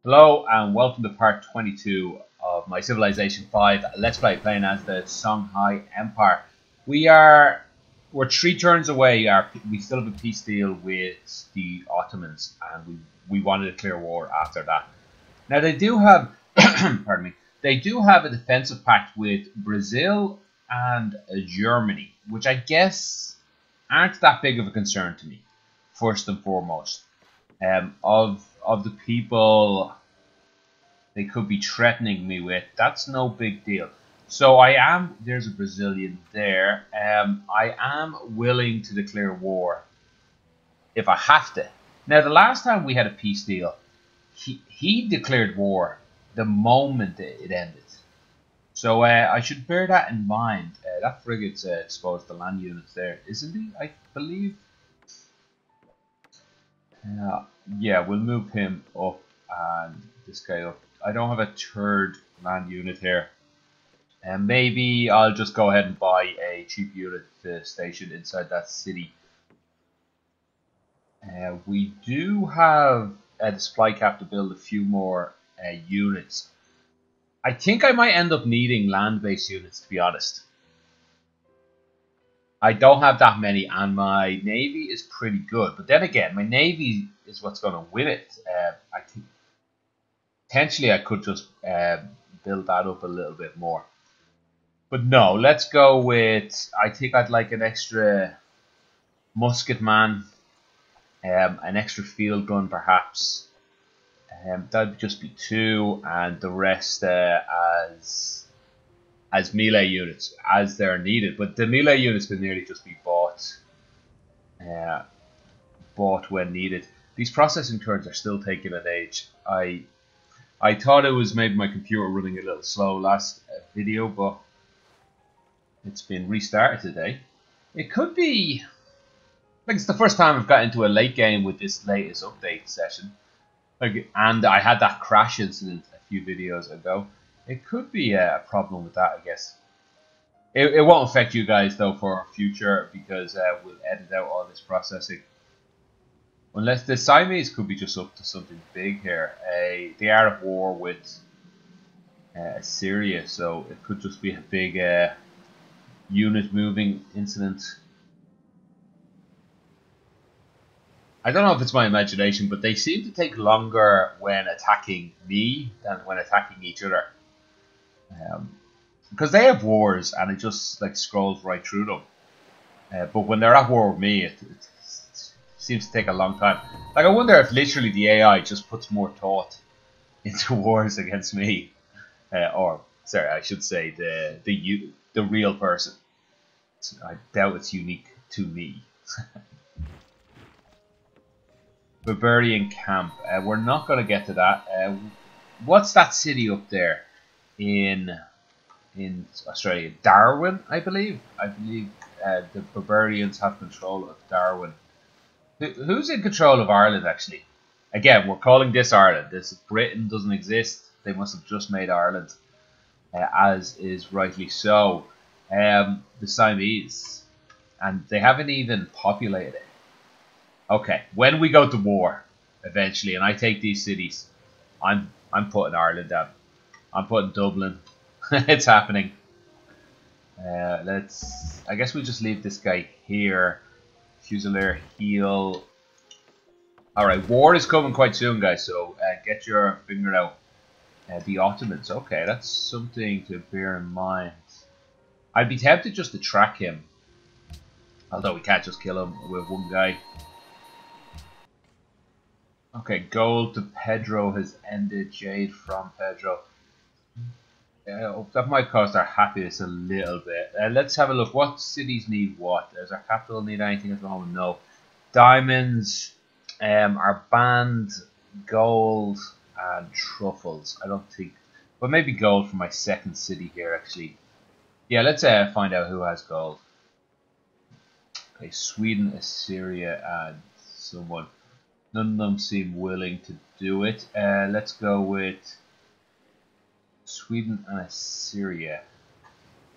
Hello and welcome to part 22 of my Civilization 5 Let's Play playing as the Songhai Empire. We're 3 turns away. We still have a peace deal with the Ottomans and we wanted a clear war after that. Now they do have pardon me, they do have a defensive pact with Brazil and Germany, which I guess aren't that big of a concern to me, first and foremost. Of the people they could be threatening me with, that's no big deal. So there's a Brazilian there. I am willing to declare war if I have to. Now, the last time we had a peace deal, he declared war the moment it ended. So I should bear that in mind. That frigate's exposed to land units there, isn't he? I believe. Yeah, we'll move him up and this guy up. I don't have a third land unit here. And maybe I'll just go ahead and buy a cheap unit to station inside that city. We do have the supply cap to build a few more units. I think I might end up needing land-based units, to be honest. I don't have that many, and my navy is pretty good. But then again, my navy is what's going to win it. I think potentially I could just build that up a little bit more. But no, let's go with, I think I'd like an extra musket man, an extra field gun perhaps. That'd just be 2, and the rest as melee units as they're needed. But the melee units can nearly just be bought when needed. These processing turns are still taking an age. I thought it was maybe my computer running a little slow last video, but it's been restarted today. It could be like it's the first time I've got into a late game with this latest update session. And I had that crash incident a few videos ago. It could be a problem with that, I guess. It won't affect you guys though for future, because we'll edit out all this processing. Unless the Siamese could be just up to something big here. They are at war with Syria, so it could just be a big unit moving incident. I don't know if it's my imagination, but they seem to take longer when attacking me than when attacking each other. Because they have wars and it just like scrolls right through them. But when they're at war with me, it seems to take a long time. Like, I wonder if literally the AI just puts more thought into wars against me, or sorry, I should say the real person. I doubt it's unique to me. Barbarian camp. We're not going to get to that. What's that city up there in Australia? Darwin, I believe. I believe the barbarians have control of Darwin. Who's in control of Ireland, actually? Again, we're calling this Ireland. Britain doesn't exist. They must have just made Ireland, as is rightly so. The Siamese, and they haven't even populated it. Okay, when we go to war eventually, and I take these cities, I'm putting Ireland down. I'm putting Dublin. It's happening. I guess we just leave this guy here. Fusilier, heal. Alright, war is coming quite soon, guys, so get your finger out. The Ottomans, okay, that's something to bear in mind. I'd be tempted just to track him, although we can't just kill him with one guy. Okay, gold to Pedro has ended. Jade from Pedro. That might cost our happiness a little bit. Let's have a look. What cities need what? Does our capital need anything at the moment? No. Diamonds are banned. Gold and truffles. I don't think. But maybe gold for my second city here, actually. Yeah, let's find out who has gold. Okay, Sweden, Assyria, and someone. None of them seem willing to do it. Let's go with Sweden and Assyria.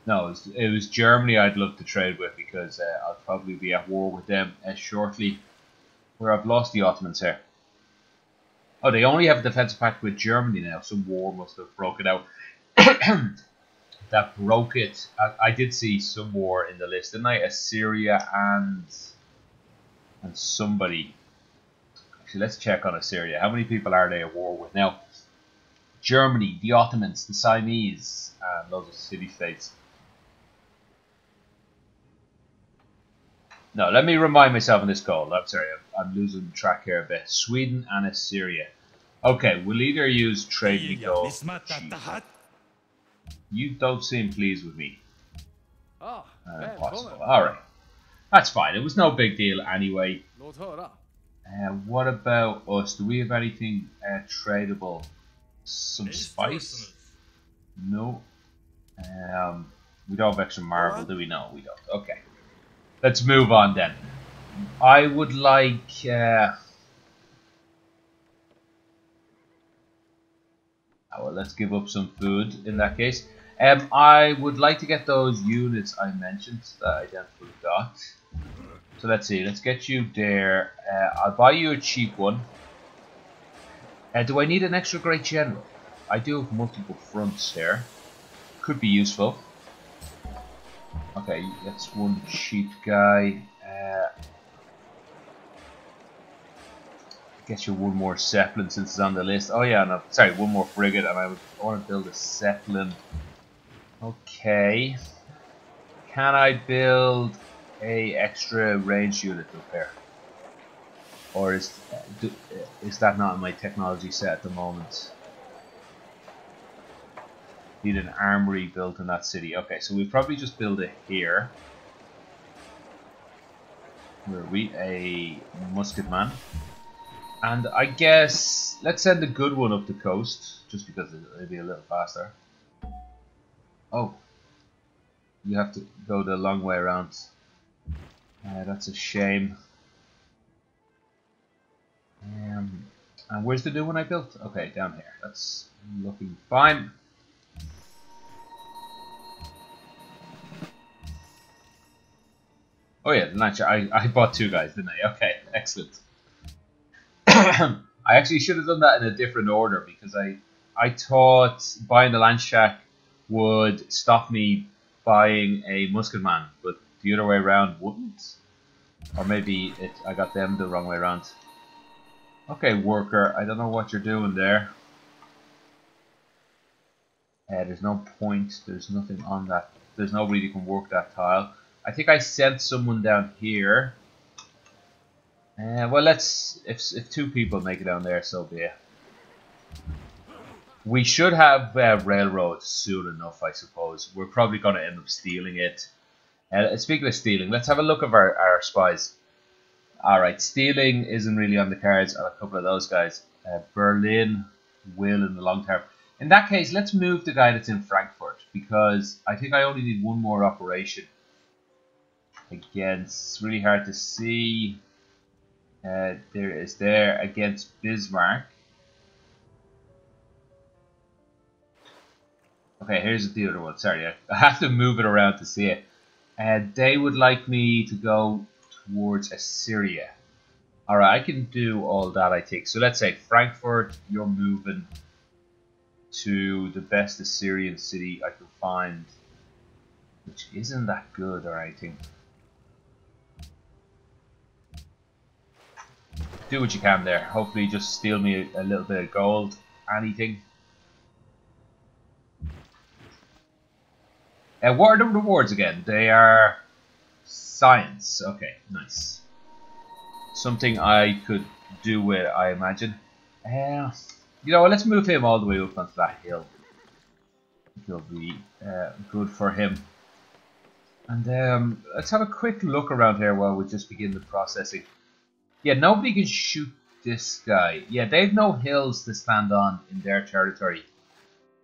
No, it was Germany I'd love to trade with, because I'll probably be at war with them shortly. Where I've lost the Ottomans here. Oh, they only have a defensive pact with Germany now. Some war must have broken out. That broke it. I did see some war in the list, didn't I? Assyria and somebody. Actually, let's check on Assyria. How many people are they at war with now? Germany, the Ottomans, the Siamese, and loads of city-states. No, let me remind myself of this goal. I'm sorry, I'm losing track here a bit. Sweden and Assyria. Okay, we'll either use trade me gold. You don't seem pleased with me. Impossible. Alright. That's fine. It was no big deal anyway. What about us? Do we have anything tradable? Some spice? No. We don't have extra marble, do we? No, we don't. Okay. Let's move on then. I would like... well, let's give up some food in that case. I would like to get those units I mentioned that I then forgot. So let's see. Let's get you there. I'll buy you a cheap one. Do I need an extra great general? I do have multiple fronts here. Could be useful. Okay, that's one cheap guy. Get you one more Zeppelin since it's on the list. Oh yeah, no, sorry, one more frigate, and I want to build a Zeppelin. Okay. Can I build a extra range unit up here? Or is that not in my technology set at the moment? Need an armory built in that city. Okay, so we'll probably just build it here. Where we a musketman. And I guess let's send a good one up the coast, just because it'll be a little faster. Oh, you have to go the long way around. That's a shame. And where's the new one I built? Okay, down here. That's looking fine. Oh yeah, the launcher. I bought two guys, didn't I? Okay, excellent. I actually should have done that in a different order because I thought buying the lance shack would stop me buying a musketman, but the other way around wouldn't. Or maybe I got them the wrong way around. Okay, worker, I don't know what you're doing there. There's no point, there's nothing on that. There's nobody who can work that tile. I think I sent someone down here. Well, if two people make it down there, so be it. We should have railroads soon enough, I suppose. We're probably going to end up stealing it. Speaking of stealing, let's have a look at our spies. Alright, stealing isn't really on the cards on a couple of those guys. Berlin will in the long term. In that case, let's move the guy that's in Frankfurt, because I think I only need one more operation. Again, it's really hard to see. There is there against Bismarck. Okay, here's the other one. Sorry, I have to move it around to see it. They would like me to go towards Assyria. Alright, I can do all that, I think. So let's say Frankfurt, you're moving to the best Assyrian city I can find, which isn't that good or anything. Do what you can there. Hopefully just steal me a little bit of gold. Anything. What are the rewards again? They are science. Okay, nice. Something I could do with, I imagine. You know what, let's move him all the way up onto that hill. It'll be good for him. And let's have a quick look around here while we just begin the processing. Yeah, nobody can shoot this guy. Yeah, they have no hills to stand on in their territory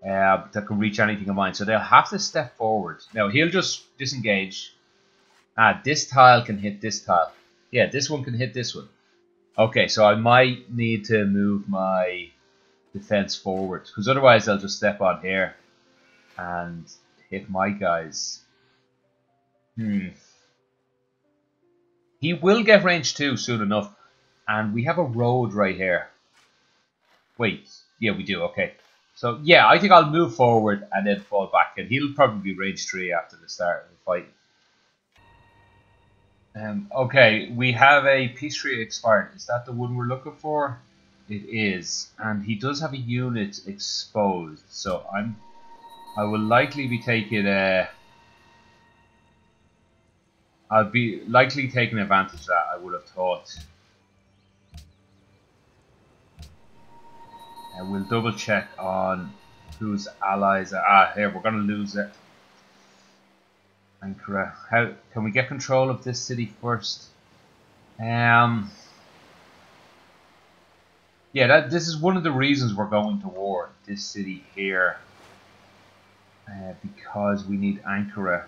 that can reach anything of mine. So they'll have to step forward. Now, he'll just disengage. This tile can hit this tile. Yeah, this one can hit this one. Okay, so I might need to move my defense forward, because otherwise they'll just step on here and hit my guys. He will get range 2 soon enough, and we have a road right here. Wait, yeah, we do. Okay, so yeah, I think I'll move forward and then fall back, and he'll probably be range 3 after the start of the fight. Okay, we have a peace treaty expired. Is that the one we're looking for? It is, and he does have a unit exposed, so I will likely be taking a. I'll be likely taking advantage of that. I would have thought. And we'll double check on whose allies are. Ah, here we're gonna lose it. Ankara. How can we get control of this city first? Yeah, this is one of the reasons we're going to war. This city here, because we need Ankara.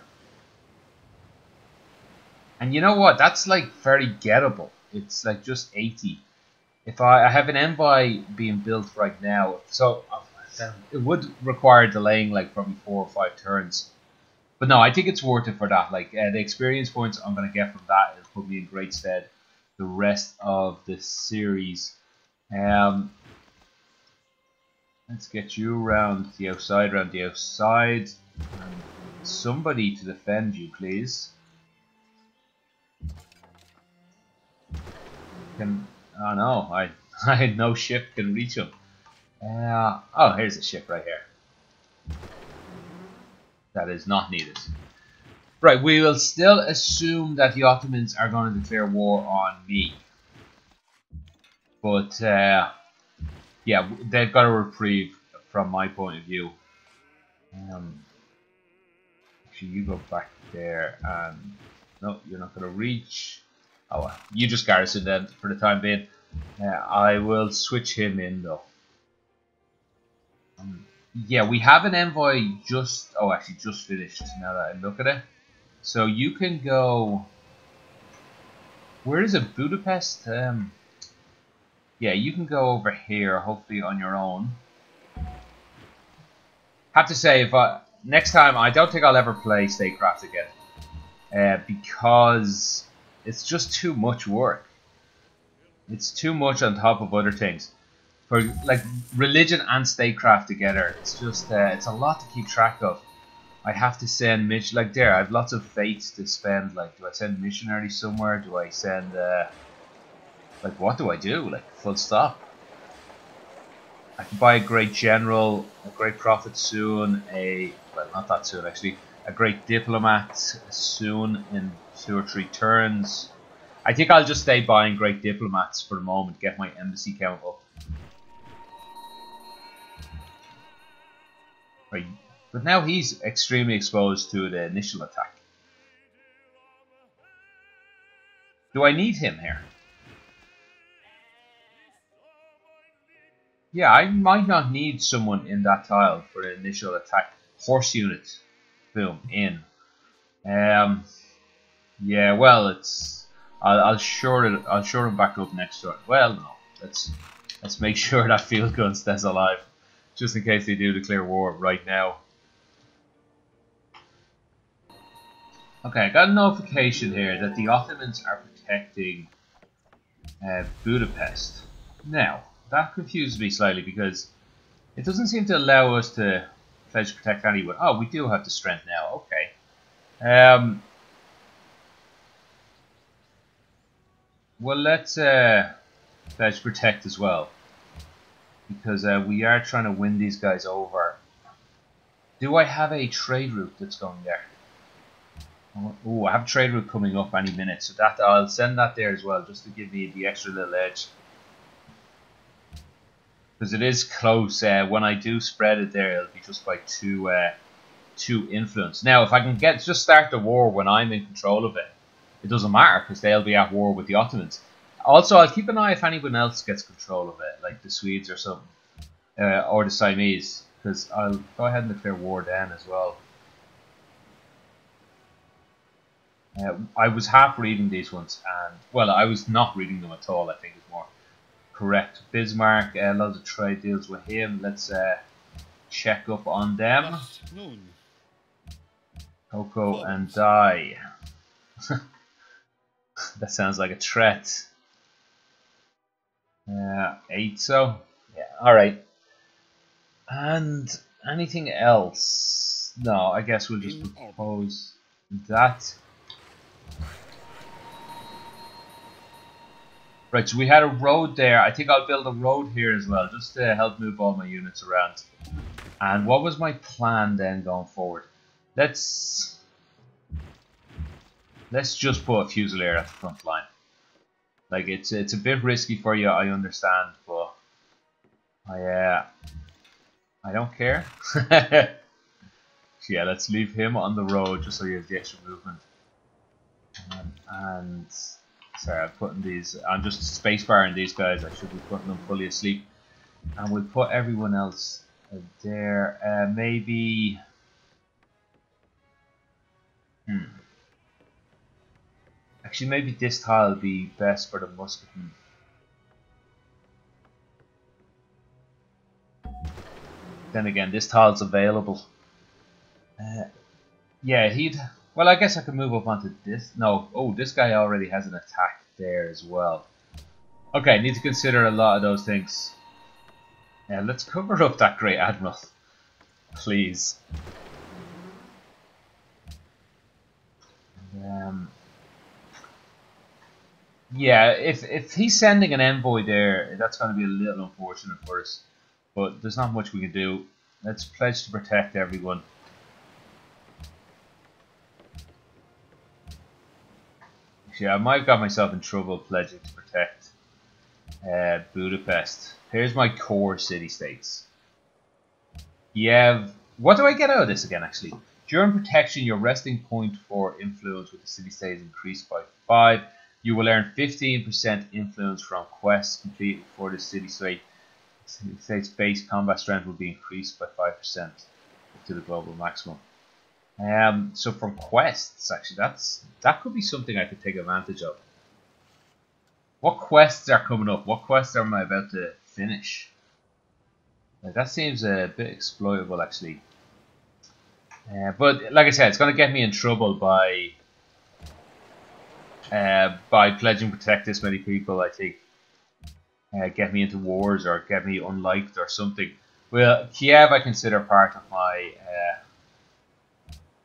And you know what? That's like very gettable. It's like just 80. If I have an envoy being built right now, so it would require delaying like probably 4 or 5 turns. But no, I think it's worth it for that. Like the experience points I'm going to get from that will put me in great stead the rest of the series. Let's get you around the outside, somebody to defend you, please. Oh no, I had no ship can reach him. Oh, here's a ship right here. That is not needed. Right, we will still assume that the Ottomans are going to declare war on me. But, yeah, they've got a reprieve from my point of view. Actually, you go back there and... No, you're not going to reach. Oh, well, you just garrison then for the time being. I will switch him in though. Yeah, we have an envoy just... Oh, actually just finished now that I look at it. So you can go... Where is it? Budapest? Yeah, you can go over here, hopefully on your own. Have to say, if next time, I don't think I'll ever play Statecraft again. Because it's just too much work. It's too much on top of other things. For like religion and statecraft together, it's just it's a lot to keep track of. I have to send like there. I have lots of fates to spend. Like, do I send missionaries somewhere? Do I send like what do I do? Like full stop. I can buy a great general, a great prophet soon. Well, not that soon actually. A great diplomat soon in 2 or 3 turns. I think I'll just stay buying great diplomats for the moment. Get my embassy count up. Right. But now he's extremely exposed to the initial attack. Do I need him here? Yeah, I might not need someone in that tile for the initial attack. Horse unit. Boom. In. Yeah, well, it's... I'll shore him back up next turn. Well, no. Let's make sure that field gun stays alive. Just in case they do declare war right now. Okay, I got a notification here that the Ottomans are protecting Budapest. Now, that confuses me slightly because it doesn't seem to allow us to pledge to protect anyone. Oh, we do have the strength now. Okay. Well, let's pledge protect as well. Because we are trying to win these guys over. Do I have a trade route that's going there? Oh, I have a trade route coming up any minute, so that I'll send that there as well, just to give me the extra little edge. Because it is close. When I do spread it there, it'll be just by two influence. Now, if I can just start the war when I'm in control of it, it doesn't matter because they'll be at war with the Ottomans. Also, I'll keep an eye if anyone else gets control of it, like the Swedes or something, or the Siamese, because I'll go ahead and declare war then as well. I was half reading these ones, and well, I was not reading them at all. I think is more correct. Bismarck, loads of trade deals with him. Let's check up on them. Cocoa and dye. That sounds like a threat. 8 so. Yeah, alright. And anything else? No, I guess we'll just propose that. Right, so we had a road there. I think I'll build a road here as well, just to help move all my units around. And what was my plan then going forward? Let's just put a Fusilier at the front line. Like it's a bit risky for you, I understand, but I don't care. Yeah, let's leave him on the road just so he has the extra movement. And sorry, I'm putting these. I'm just spacebarring these guys. I should be putting them fully asleep. And we'll put everyone else there. Maybe. Actually, maybe this tile will be best for the musketman. Then again, this tile's available. Yeah, he'd. Well, I guess I could move up onto this. No, oh, this guy already has an attack there as well. Okay, need to consider a lot of those things. Yeah, let's cover up that Great Admiral, please. Yeah, if he's sending an envoy there, that's going to be a little unfortunate for us. But there's not much we can do. Let's pledge to protect everyone. Yeah, I might have got myself in trouble pledging to protect Budapest. Here's my core city-states. Yeah, what do I get out of this again, actually? During protection, your resting point for influence with the city-state is increased by 5. You will earn 15% influence from quests completed for the city-state. City-state's base combat strength will be increased by 5% up to the global maximum. So from quests, actually, that could be something I could take advantage of. What quests are coming up? What quests am I about to finish? That seems a bit exploitable, actually. But like I said, it's going to get me in trouble by pledging to protect this many people. I think get me into wars or get me unliked or something. Well, Kiev I consider part of my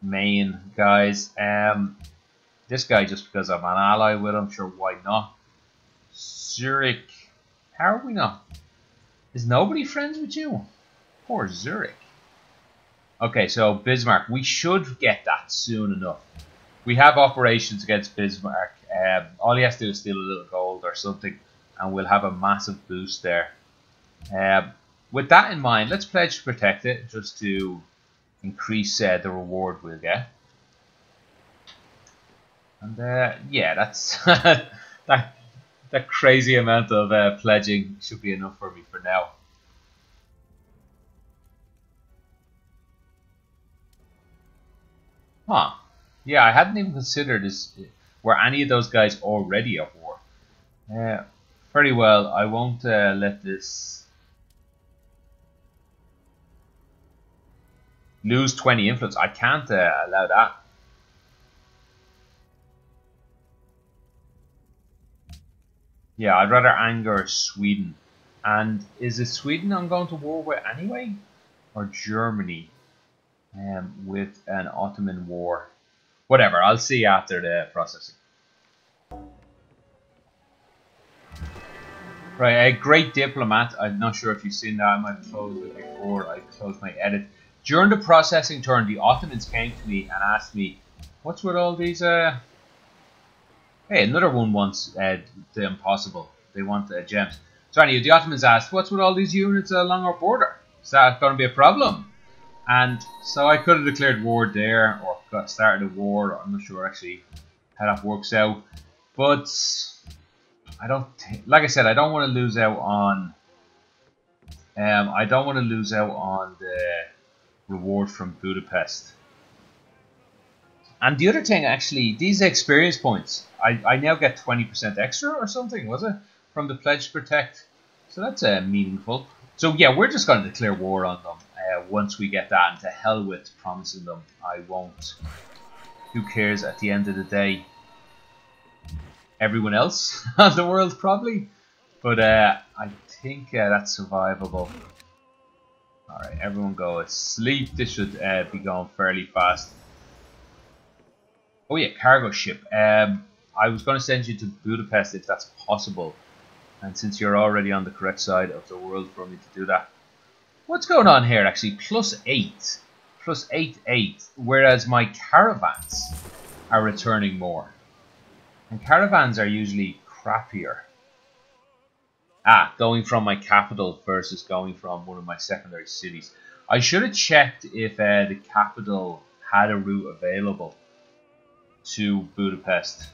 main guys. This guy just because I'm an ally with him, sure, why not? Zurich, how are we not? Is nobody friends with you? Poor Zurich. Okay, so Bismarck, we should get that soon enough. We have operations against Bismarck. All he has to do is steal a little gold or something, and we'll have a massive boost there. With that in mind, let's pledge to protect it, just to increase the reward we'll get. And yeah, that's that crazy amount of pledging should be enough for me for now. Huh. Yeah, I hadn't even considered this. Were any of those guys already at war? Very well, I won't let this lose 20 influence. I can't allow that. Yeah, I'd rather anger Sweden. And is it Sweden I'm going to war with anyway? Or Germany? With an Ottoman war. Whatever, I'll see after the processing. Right, a great diplomat. I'm not sure if you've seen that. I might have closed it before I closed my edit. During the processing turn, the Ottomans came to me and asked me, what's with all these... Hey, another one wants the impossible. They want gems. So anyway, the Ottomans asked, what's with all these units along our border? Is that going to be a problem? And so I could have declared war there, or started a war. I'm not sure actually how that works out. But I don't, like I said, I don't want to lose out on. I don't want to lose out on the reward from Budapest. And the other thing, actually, these experience points, I now get 20% extra or something, was it? From the pledge to protect. So that's meaningful. So yeah, we're just going to declare war on them once we get that, and to hell with promising them I won't. Who cares at the end of the day? Everyone else on the world probably. But I think that's survivable. Alright, everyone go asleep. This should be going fairly fast. Oh yeah, cargo ship. I was going to send you to Budapest if that's possible. And since you're already on the correct side of the world for me to do that. What's going on here actually? +8. +8. Whereas my caravans are returning more. And caravans are usually crappier. Going from my capital versus going from one of my secondary cities. I should have checked if the capital had a route available to Budapest.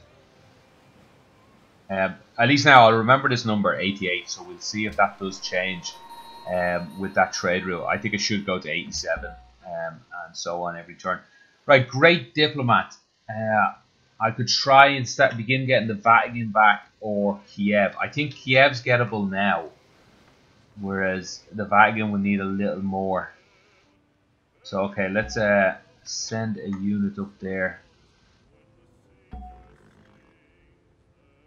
At least now I'll remember this number 88, so we'll see if that does change with that trade route. I think it should go to 87 and so on every turn. Right, great diplomat. I could try and begin getting the Vatican back or Kiev. I think Kiev's gettable now, whereas the Vatican would need a little more. So okay, let's send a unit up there.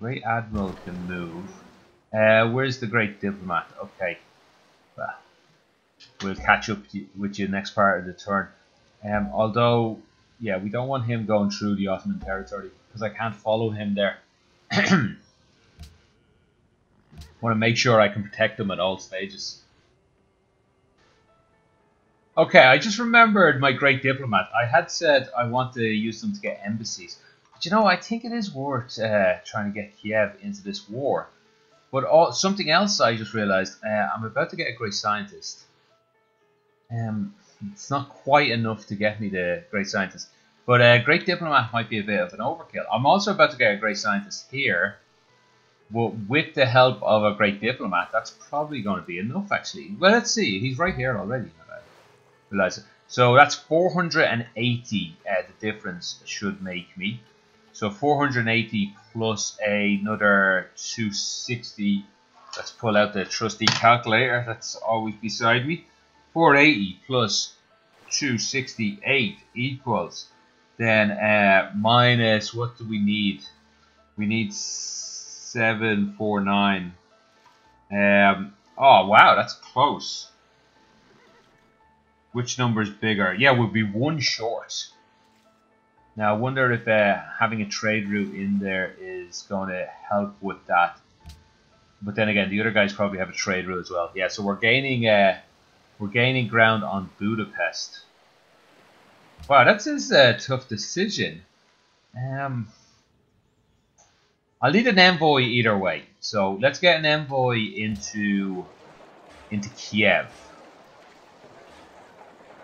Great Admiral can move. Where's the Great Diplomat? Okay, well, we'll catch up with you next part of the turn. Although, yeah, we don't want him going through the Ottoman territory because I can't follow him there. Want to make sure I can protect them at all stages. Okay, I just remembered my Great Diplomat. I had said I want to use them to get embassies. But you know, I think it is worth trying to get Kiev into this war. But something else I just realized, I'm about to get a Great Scientist. It's not quite enough to get me the Great Scientist. But a Great Diplomat might be a bit of an overkill. I'm also about to get a Great Scientist here. But with the help of a Great Diplomat, that's probably going to be enough, actually. Well, let's see. He's right here already. So that's 480 the difference should make me. So 480 plus another 260. Let's pull out the trusty calculator that's always beside me. 480 plus 268 equals then minus, what do we need? We need 749. Oh wow, that's close. Which number is bigger? Yeah, we'll be one short. Now I wonder if having a trade route in there is going to help with that. But then again, the other guys probably have a trade route as well. Yeah, so we're gaining ground on Budapest. Wow, that's a tough decision. I'll need an envoy either way. So let's get an envoy into Kiev.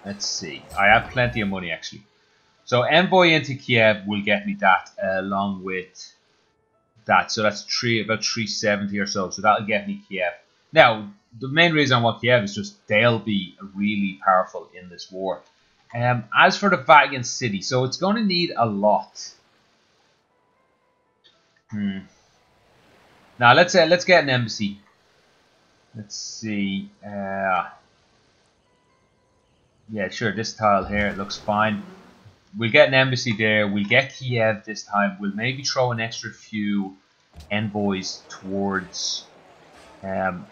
Let's see. I have plenty of money actually. So envoy into Kiev will get me that along with that. So that's about 370 or so. So that'll get me Kiev. Now, the main reason I want Kiev is just they'll be really powerful in this war. As for the Vatican City, so it's going to need a lot. Now let's get an embassy. Let's see. Yeah, sure. This tile here, it looks fine. We'll get an embassy there. We'll get Kiev this time. We'll maybe throw an extra few envoys towards them.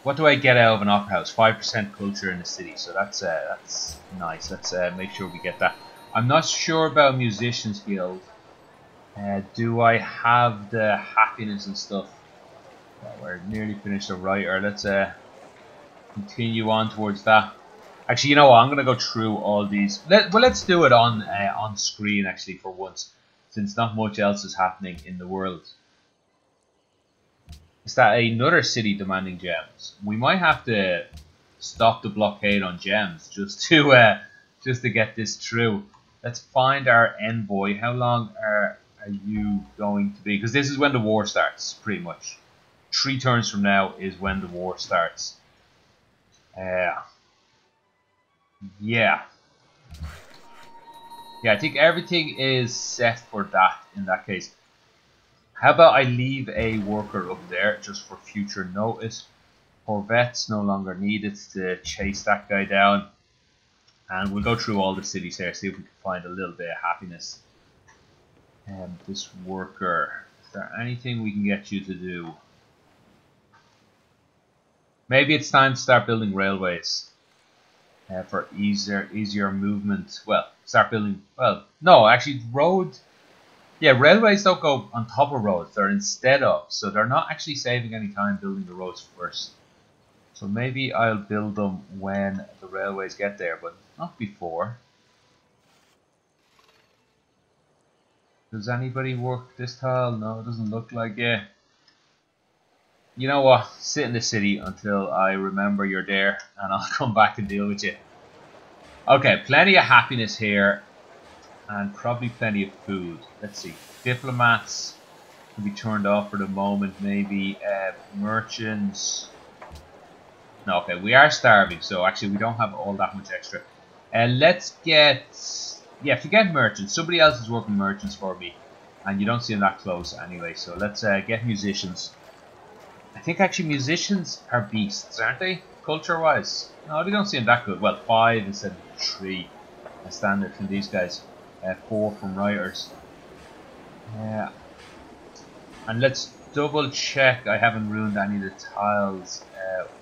What do I get out of an opera house? 5% culture in the city, so that's nice. Let's make sure we get that. I'm not sure about Musicians Guild. Do I have the happiness and stuff? Well, we're nearly finished the writer. Let's continue on towards that. Actually, you know what? I'm gonna go through all these. Let's do it on screen actually for once, since not much else is happening in the world. Is that another city demanding gems? We might have to stop the blockade on gems just to get this through. Let's find our envoy. How long are you going to be? Because this is when the war starts, pretty much. 3 turns from now is when the war starts. Yeah. Yeah, I think everything is set for that in that case. How about I leave a worker up there just for future notice. Corvettes no longer needed to chase that guy down. And we'll go through all the cities here, see if we can find a little bit of happiness. This worker, Is there anything we can get you to do? Maybe it's time to start building railways for easier movement. Well, start building. Well, no, actually, road. Yeah, railways don't go on top of roads. They're instead of. So they're not actually saving any time building the roads first. So maybe I'll build them when the railways get there, but not before. Does anybody work this tile? No, it doesn't look like it. You know what? Sit in the city until I remember you're there, and I'll come back and deal with you. Okay, plenty of happiness here, and probably plenty of food. Let's see. Diplomats can be turned off for the moment, maybe. Merchants. No, okay, we are starving, so actually we don't have all that much extra. Let's get... Yeah, forget merchants. Somebody else is working merchants for me, and you don't see them that close anyway, so let's get musicians. I think actually musicians are beasts, aren't they? Culture-wise. No, they don't seem that good. Well, 5 instead of 3. A standard from these guys. 4 from writers. And let's double check I haven't ruined any of the tiles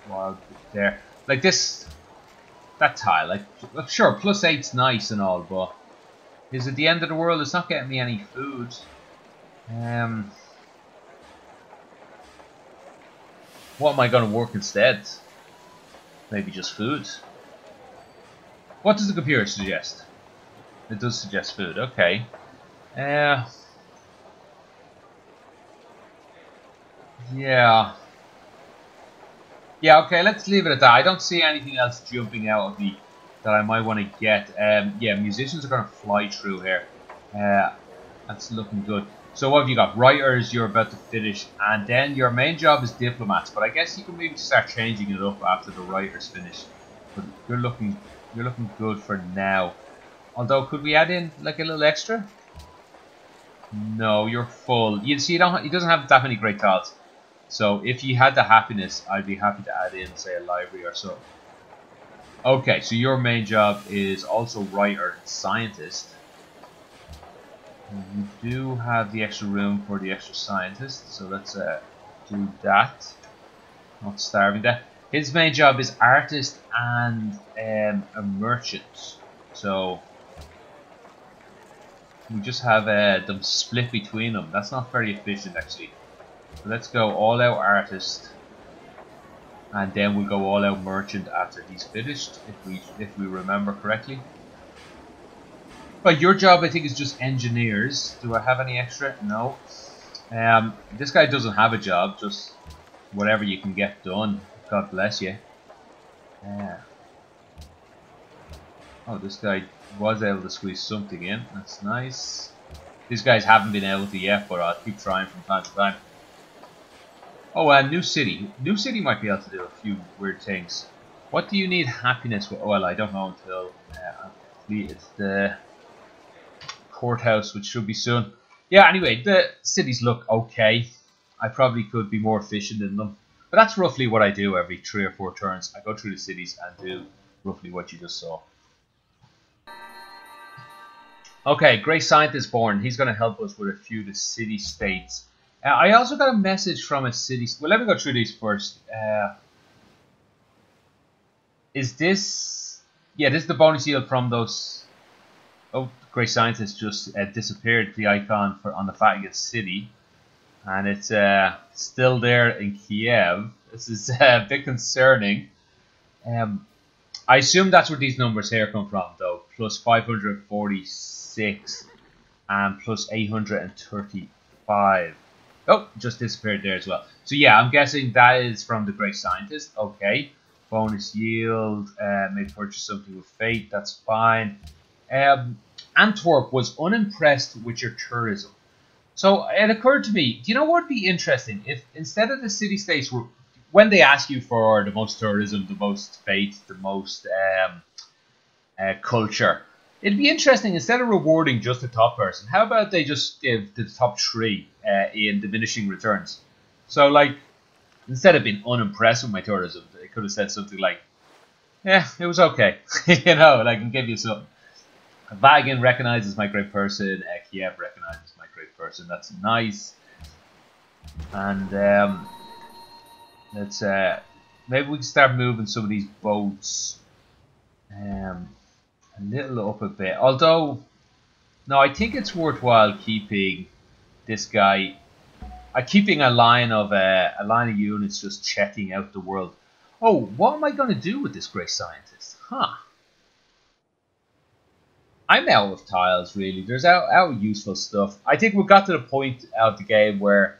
while there. Like this, that tile, like, sure, +8's nice and all, but is it the end of the world? It's not getting me any food. What am I going to work instead? Maybe just food. What does the computer suggest? It does suggest food, okay. Yeah. Yeah, okay, let's leave it at that. I don't see anything else jumping out of me that I might want to get. Yeah, musicians are going to fly through here. That's looking good. So what have you got? Writers, you're about to finish, and then your main job is diplomats. But I guess you can maybe start changing it up after the writers finish. But you're looking good for now. Although, could we add in like a little extra? No, you're full. You see, he doesn't have that many great tiles. So if you had the happiness, I'd be happy to add in, say, a library or so. Okay, so your main job is also writer and scientist. You do have the extra room for the extra scientist, so let's do that. Not starving that. His main job is artist and a merchant. So we just have them split between them. That's not very efficient, actually. So let's go all out artist, and then we'll go all out merchant after he's finished, if we remember correctly. But your job, I think, is just engineers. Do I have any extra? No. This guy doesn't have a job, just whatever you can get done. God bless you. Oh, this guy was able to squeeze something in. That's nice. These guys haven't been able to yet, but I'll keep trying from time to time. Oh, New City. New City might be able to do a few weird things. What do you need happiness with? Well, I don't know until it's the courthouse, which should be soon. Yeah, anyway, the cities look okay. I probably could be more efficient in them. But that's roughly what I do every 3 or 4 turns. I go through the cities and do roughly what you just saw. Okay, Great Scientist born. He's going to help us with a few of the city-states. I also got a message from a city... Well, let me go through these first. Is this... Yeah, this is the bonus yield from those... Oh, Great Scientist just disappeared, the icon on the Vatican City. And it's still there in Kiev. This is a bit concerning. I assume that's where these numbers here come from, though. Plus 546 and plus 835. Oh, just disappeared there as well. So yeah, I'm guessing that is from the Great Scientist. Okay. Bonus yield. May purchase something with fate. That's fine. Antwerp was unimpressed with your tourism. So it occurred to me, do you know what would be interesting? If instead of the city-states, when they ask you for the most tourism, the most faith, the most culture, it'd be interesting, instead of rewarding just the top person, how about they just give the top 3 in diminishing returns? So, like, instead of being unimpressed with my tourism, they could have said something like, yeah, it was okay. You know, like, I can give you something. Vatican recognizes my great person. Kiev recognizes my great person. That's nice. And let's maybe we can start moving some of these boats a little up a bit. Although, no, I think it's worthwhile keeping this guy. Keeping a line of units just checking out the world. Oh, what am I going to do with this great scientist? Huh. I'm out of tiles, really. There's out useful stuff. I think we've got to the point of the game where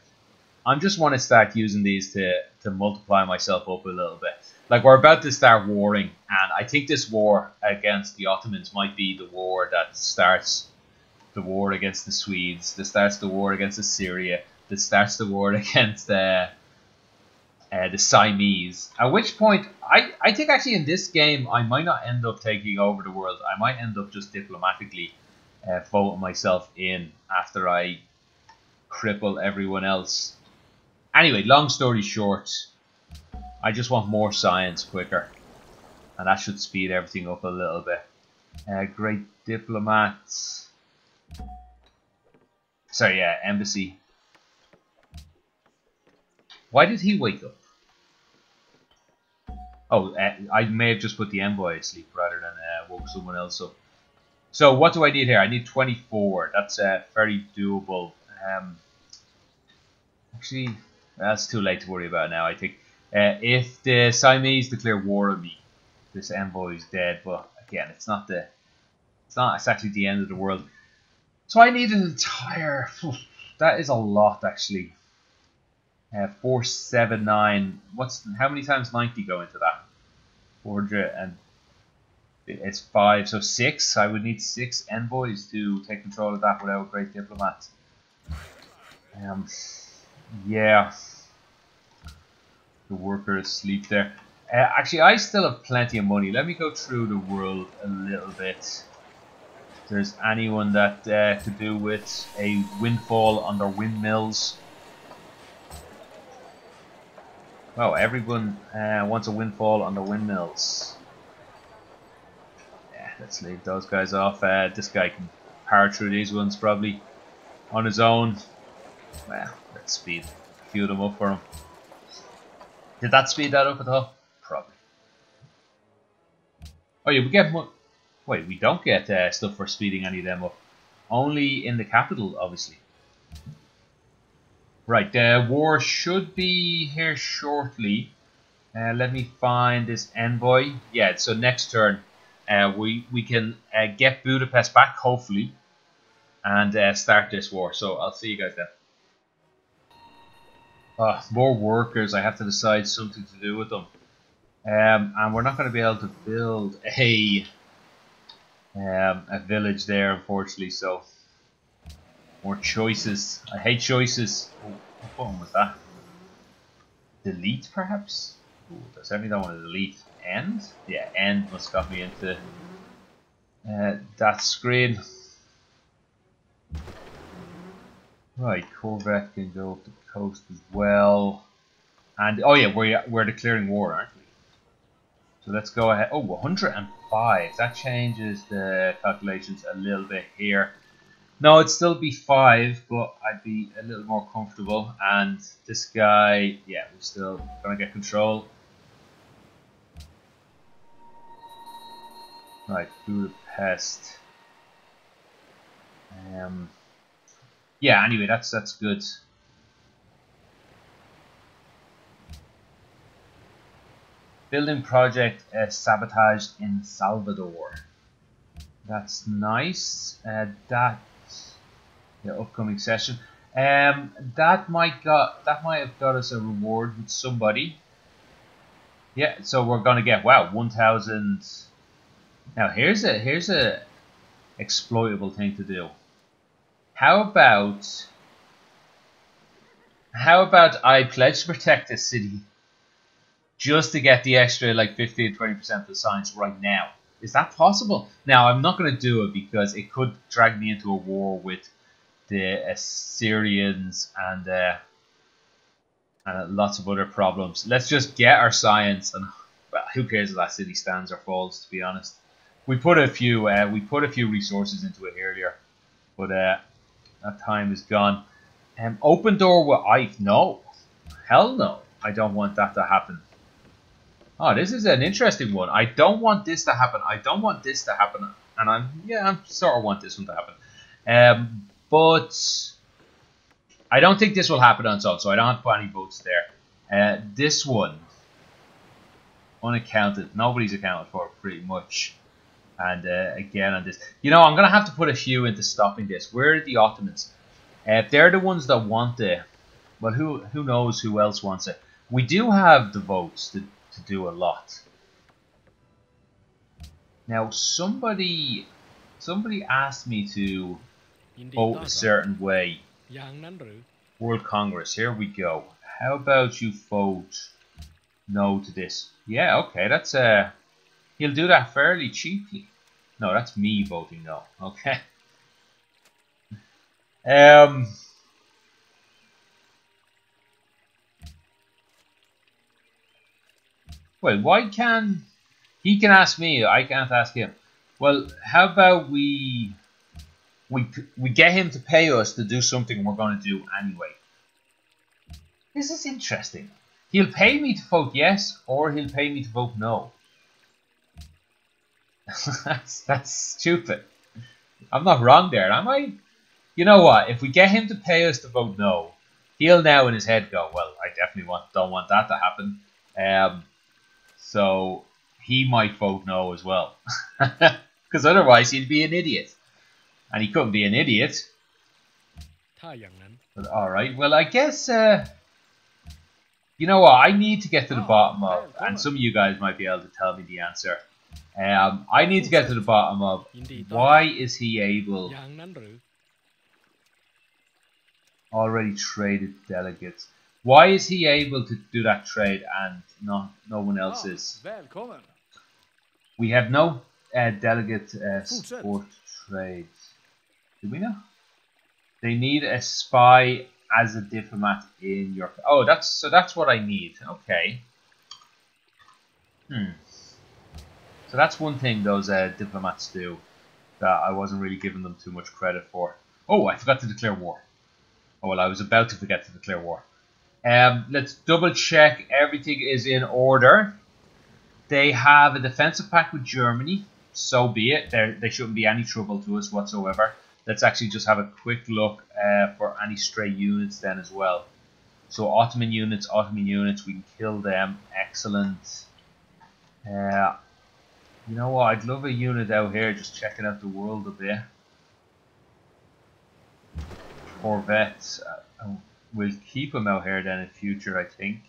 I just want to start using these to multiply myself up a little bit. Like, we're about to start warring, and I think this war against the Ottomans might be the war that starts the war against the Swedes, that starts the war against Assyria, that starts the war against the Siamese. At which point, I think actually in this game, I might not end up taking over the world. I might end up just diplomatically voting myself in after I cripple everyone else. Anyway, long story short, I just want more science quicker. And that should speed everything up a little bit. Great diplomats. Sorry, yeah, embassy. Why did he wake up? Oh, I may have just put the envoy asleep rather than woke someone else up. So what do I need here? I need 24. That's very doable. Actually, that's too late to worry about now, I think. If the Siamese declare war on me, this envoy is dead. But again, it's not exactly the end of the world. So I need an entire. That is a lot, actually. 479. How many times 90 go into that? 400 and it's 5, so 6. I would need 6 envoys to take control of that without a great diplomat. Yeah. The worker is asleep there. Actually, I still have plenty of money. Let me go through the world a little bit. If there's anyone that could do with a windfall on their windmills. Well, everyone wants a windfall on the windmills. Yeah, let's leave those guys off. This guy can power through these ones probably on his own. Well, let's speed a few of them up for him. Did that speed that up at all? Probably. Oh yeah, we get more. Wait, we don't get stuff for speeding any of them up. Only in the capital, obviously. Right, the war should be here shortly. Let me find this envoy. Yeah, so next turn we can get Budapest back, hopefully, and start this war. So I'll see you guys then. More workers. I have to decide something to do with them. And we're not going to be able to build a village there, unfortunately. So more choices. I hate choices. Oh, what button was that? Delete, perhaps? Ooh, I certainly don't want to delete. End? Yeah, end must got me into that screen. Right, Corvette can go up the coast as well. And, oh yeah, we're declaring war, aren't we? So let's go ahead. Oh, 105. That changes the calculations a little bit here. No, it'd still be 5, but I'd be a little more comfortable. And this guy, yeah, we're still going to get control. Right, Budapest. Yeah, anyway, that's good. Building project sabotaged in Salvador. That's nice. That's the upcoming session. That might have got us a reward with somebody. Yeah, so we're gonna get 1,000. Now here's a exploitable thing to do. How about I pledge to protect this city just to get the extra like 15 to 20% of the science right now? Is that possible? Now I'm not going to do it because it could drag me into a war with the Assyrians and lots of other problems. Let's just get our science, and well, who cares if that city stands or falls? To be honest, we put a few resources into it earlier, but that time is gone. Open door with Ike. No. Hell no. I don't want that to happen. Oh, this is an interesting one. I don't want this to happen. I don't want this to happen. And I sort of want this one to happen. But I don't think this will happen on its own, so I don't have to put any votes there. This one, unaccounted. Nobody's accounted for it, pretty much. And again on this. You know, I'm going to have to put a few into stopping this. Where are the Ottomans? They're the ones that want it. Well, who knows who else wants it. We do have the votes to do a lot. Now, somebody asked me to vote a certain way. World Congress, here we go. How about you vote no to this? Yeah, okay, that's he'll do that fairly cheaply. No, that's me voting no. Okay. Well, why can he can ask me? I can't ask him. Well, how about we get him to pay us to do something we're going to do anyway. This is interesting. He'll pay me to vote yes, or he'll pay me to vote no. that's stupid. I'm not wrong there, am I? You know what? If we get him to pay us to vote no, he'll now in his head go, well, I definitely don't want that to happen. So he might vote no as well. Because otherwise he'd be an idiot. And he couldn't be an idiot. But alright, well I guess, you know what, I need to get to the bottom of, and some of you guys might be able to tell me the answer. I need to get to the bottom of, why is he able, already traded delegates, why is he able to do that trade and no one else is? We have no delegate support trades. Do we know? They need a spy as a diplomat in your... Oh, that's what I need. Okay. So that's one thing those diplomats do that I wasn't really giving them too much credit for. Oh, I forgot to declare war. Oh, well, I was about to forget to declare war. Let's double check everything is in order. They have a defensive pact with Germany. So be it. They shouldn't be any trouble to us whatsoever. Let's actually just have a quick look for any stray units then as well. So Ottoman units, we can kill them. Excellent. You know what? I'd love a unit out here just checking out the world a bit. Corvettes. We'll keep them out here then in future, I think.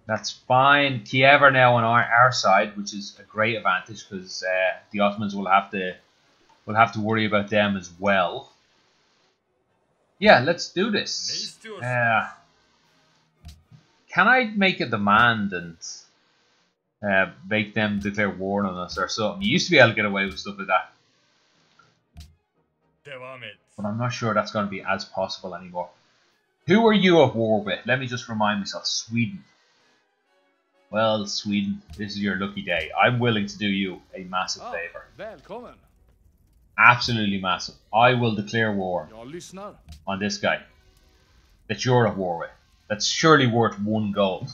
That's fine. Kiev are now on our side, which is a great advantage because the Ottomans will have to worry about them as well. Yeah, let's do this. Can I make a demand and make them declare war on us or something? You used to be able to get away with stuff like that. But I'm not sure that's going to be as possible anymore. Who are you at war with? Let me just remind myself. Sweden. Well, Sweden, this is your lucky day. I'm willing to do you a massive favor. Absolutely massive. I will declare war on this guy that you're at war with. That's surely worth 1 gold.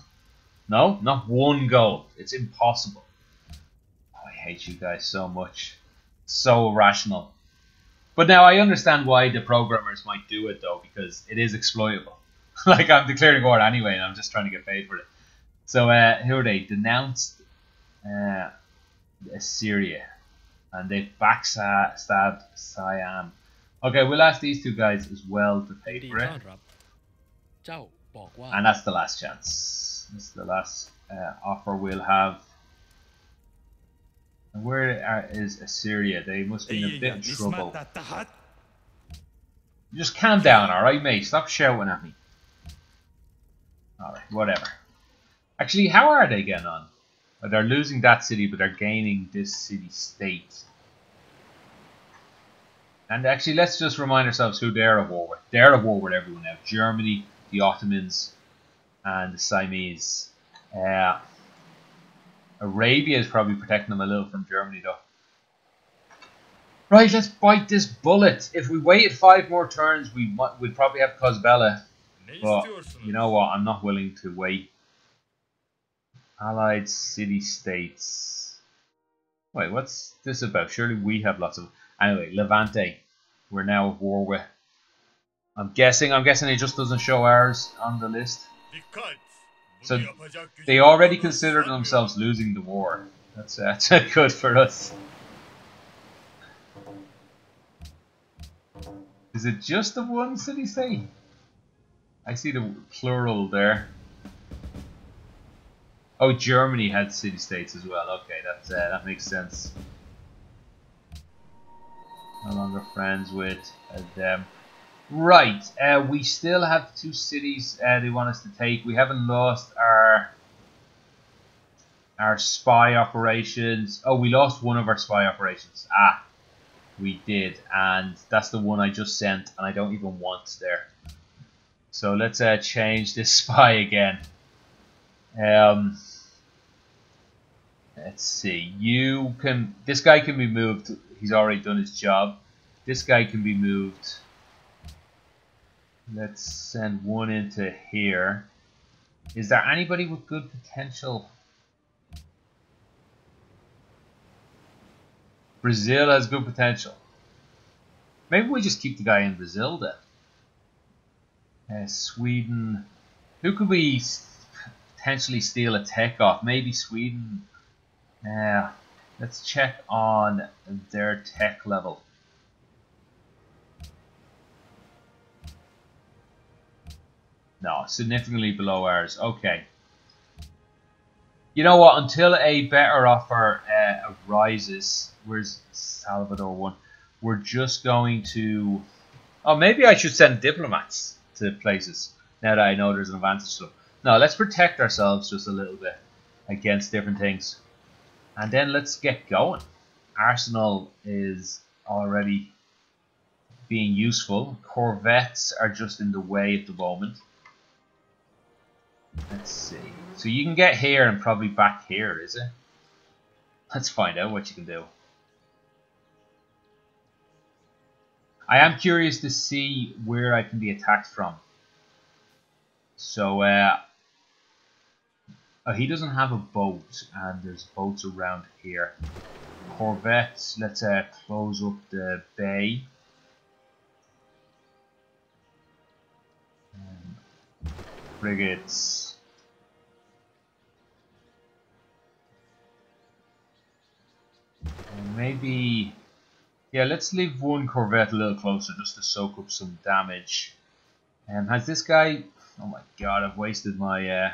No, not 1 gold. It's impossible. Oh, I hate you guys so much. So irrational. But now I understand why the programmers might do it though, because it is exploitable. Like I'm declaring war anyway and I'm just trying to get paid for it. So who are they? Denounced Assyria. And they backstabbed Siam. Okay, we'll ask these two guys as well to pay for it. And that's the last chance. That's the last offer we'll have. And where is Assyria? They must be in a bit of trouble. Just calm down, alright, mate? Stop shouting at me. Alright, whatever. Actually, how are they getting on? They're losing that city, but they're gaining this city-state. And actually, let's just remind ourselves who they're at war with. They're at war with everyone now. Germany, the Ottomans, and the Siamese. Arabia is probably protecting them a little from Germany, though. Right, let's bite this bullet. If we waited 5 more turns, we'd probably have Cosbella. But you know what? I'm not willing to wait. Allied city-states. Wait, what's this about? Surely we have lots of... Anyway, Levante. We're now at war with. I'm guessing it just doesn't show ours on the list. So they already consider themselves losing the war. That's good for us. Is it just the one city-state? I see the plural there. Oh, Germany had city-states as well. Okay, that makes sense. No longer friends with them. Right, we still have 2 cities they want us to take. We haven't lost our spy operations. Oh, we lost one of our spy operations. Ah, we did, and that's the one I just sent, and I don't even want there. So let's change this spy again. Let's see. This guy can be moved. He's already done his job. This guy can be moved. Let's send one into here. Is there anybody with good potential? Brazil has good potential. Maybe we just keep the guy in Brazil then. Sweden. Who could we potentially steal a tech off? Maybe Sweden. Let's check on their tech level. No, significantly below ours. Okay. You know what? Until a better offer arises, where's Salvador one? We're just going to. Oh, maybe I should send diplomats to places now that I know there's an advantage to them. No, let's protect ourselves just a little bit against different things, and then let's get going. Arsenal is already being useful. Corvettes are just in the way at the moment. Let's see. So you can get here and probably back here, is it? Let's find out what you can do. I am curious to see where I can be attacked from. So, oh, he doesn't have a boat, and there's boats around here. Corvettes, let's close up the bay. Frigates. Maybe, yeah, let's leave one corvette a little closer just to soak up some damage. Has this guy, oh my god, I've wasted my,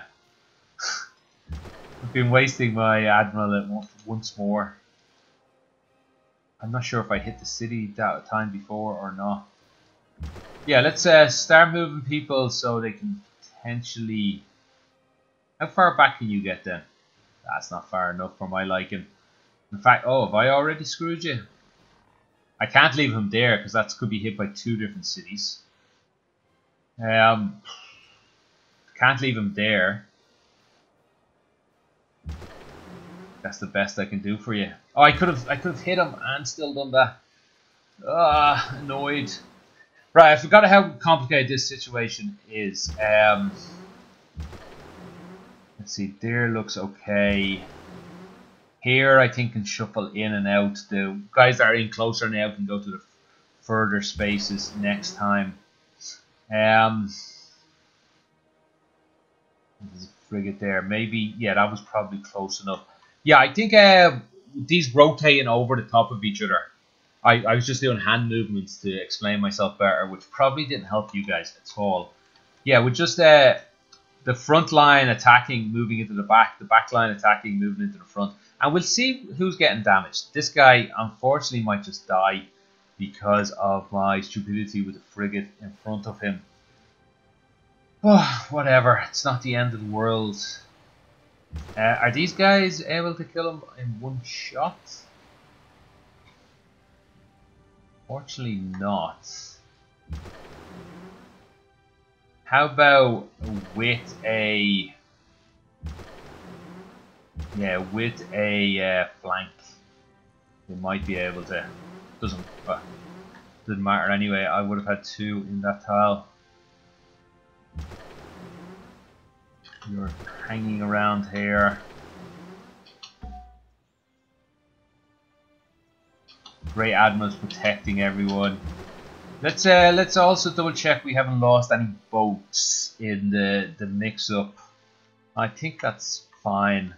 I've been wasting my admiral once more. I'm not sure if I hit the city that time before or not. Yeah, let's start moving people so they can potentially... How far back can you get then? That's not far enough for my liking. In fact, oh, have I already screwed you? I can't leave him there because that could be hit by 2 different cities. Can't leave him there. That's the best I can do for you. Oh, I could have hit him and still done that. Ah, annoyed. Right, I forgot how complicated this situation is. Let's see, there looks okay. Here, I think can shuffle in and out. The guys that are in closer now can go to the further spaces next time. There's a frigate there. Maybe, yeah, that was probably close enough. Yeah, I think these rotating over the top of each other. I was just doing hand movements to explain myself better, which probably didn't help you guys at all. Yeah, with just the front line attacking, moving into the back line attacking, moving into the front. And we'll see who's getting damaged. This guy, unfortunately, might just die because of my stupidity with the frigate in front of him. Oh, whatever. It's not the end of the world. Are these guys able to kill him in one shot? Fortunately not. How about with a... Yeah, with a flank, they might be able to. Didn't matter anyway. I would have had 2 in that tile. You're hanging around here. Great Admiral's protecting everyone. Let's also double check we haven't lost any boats in the mix-up. I think that's fine.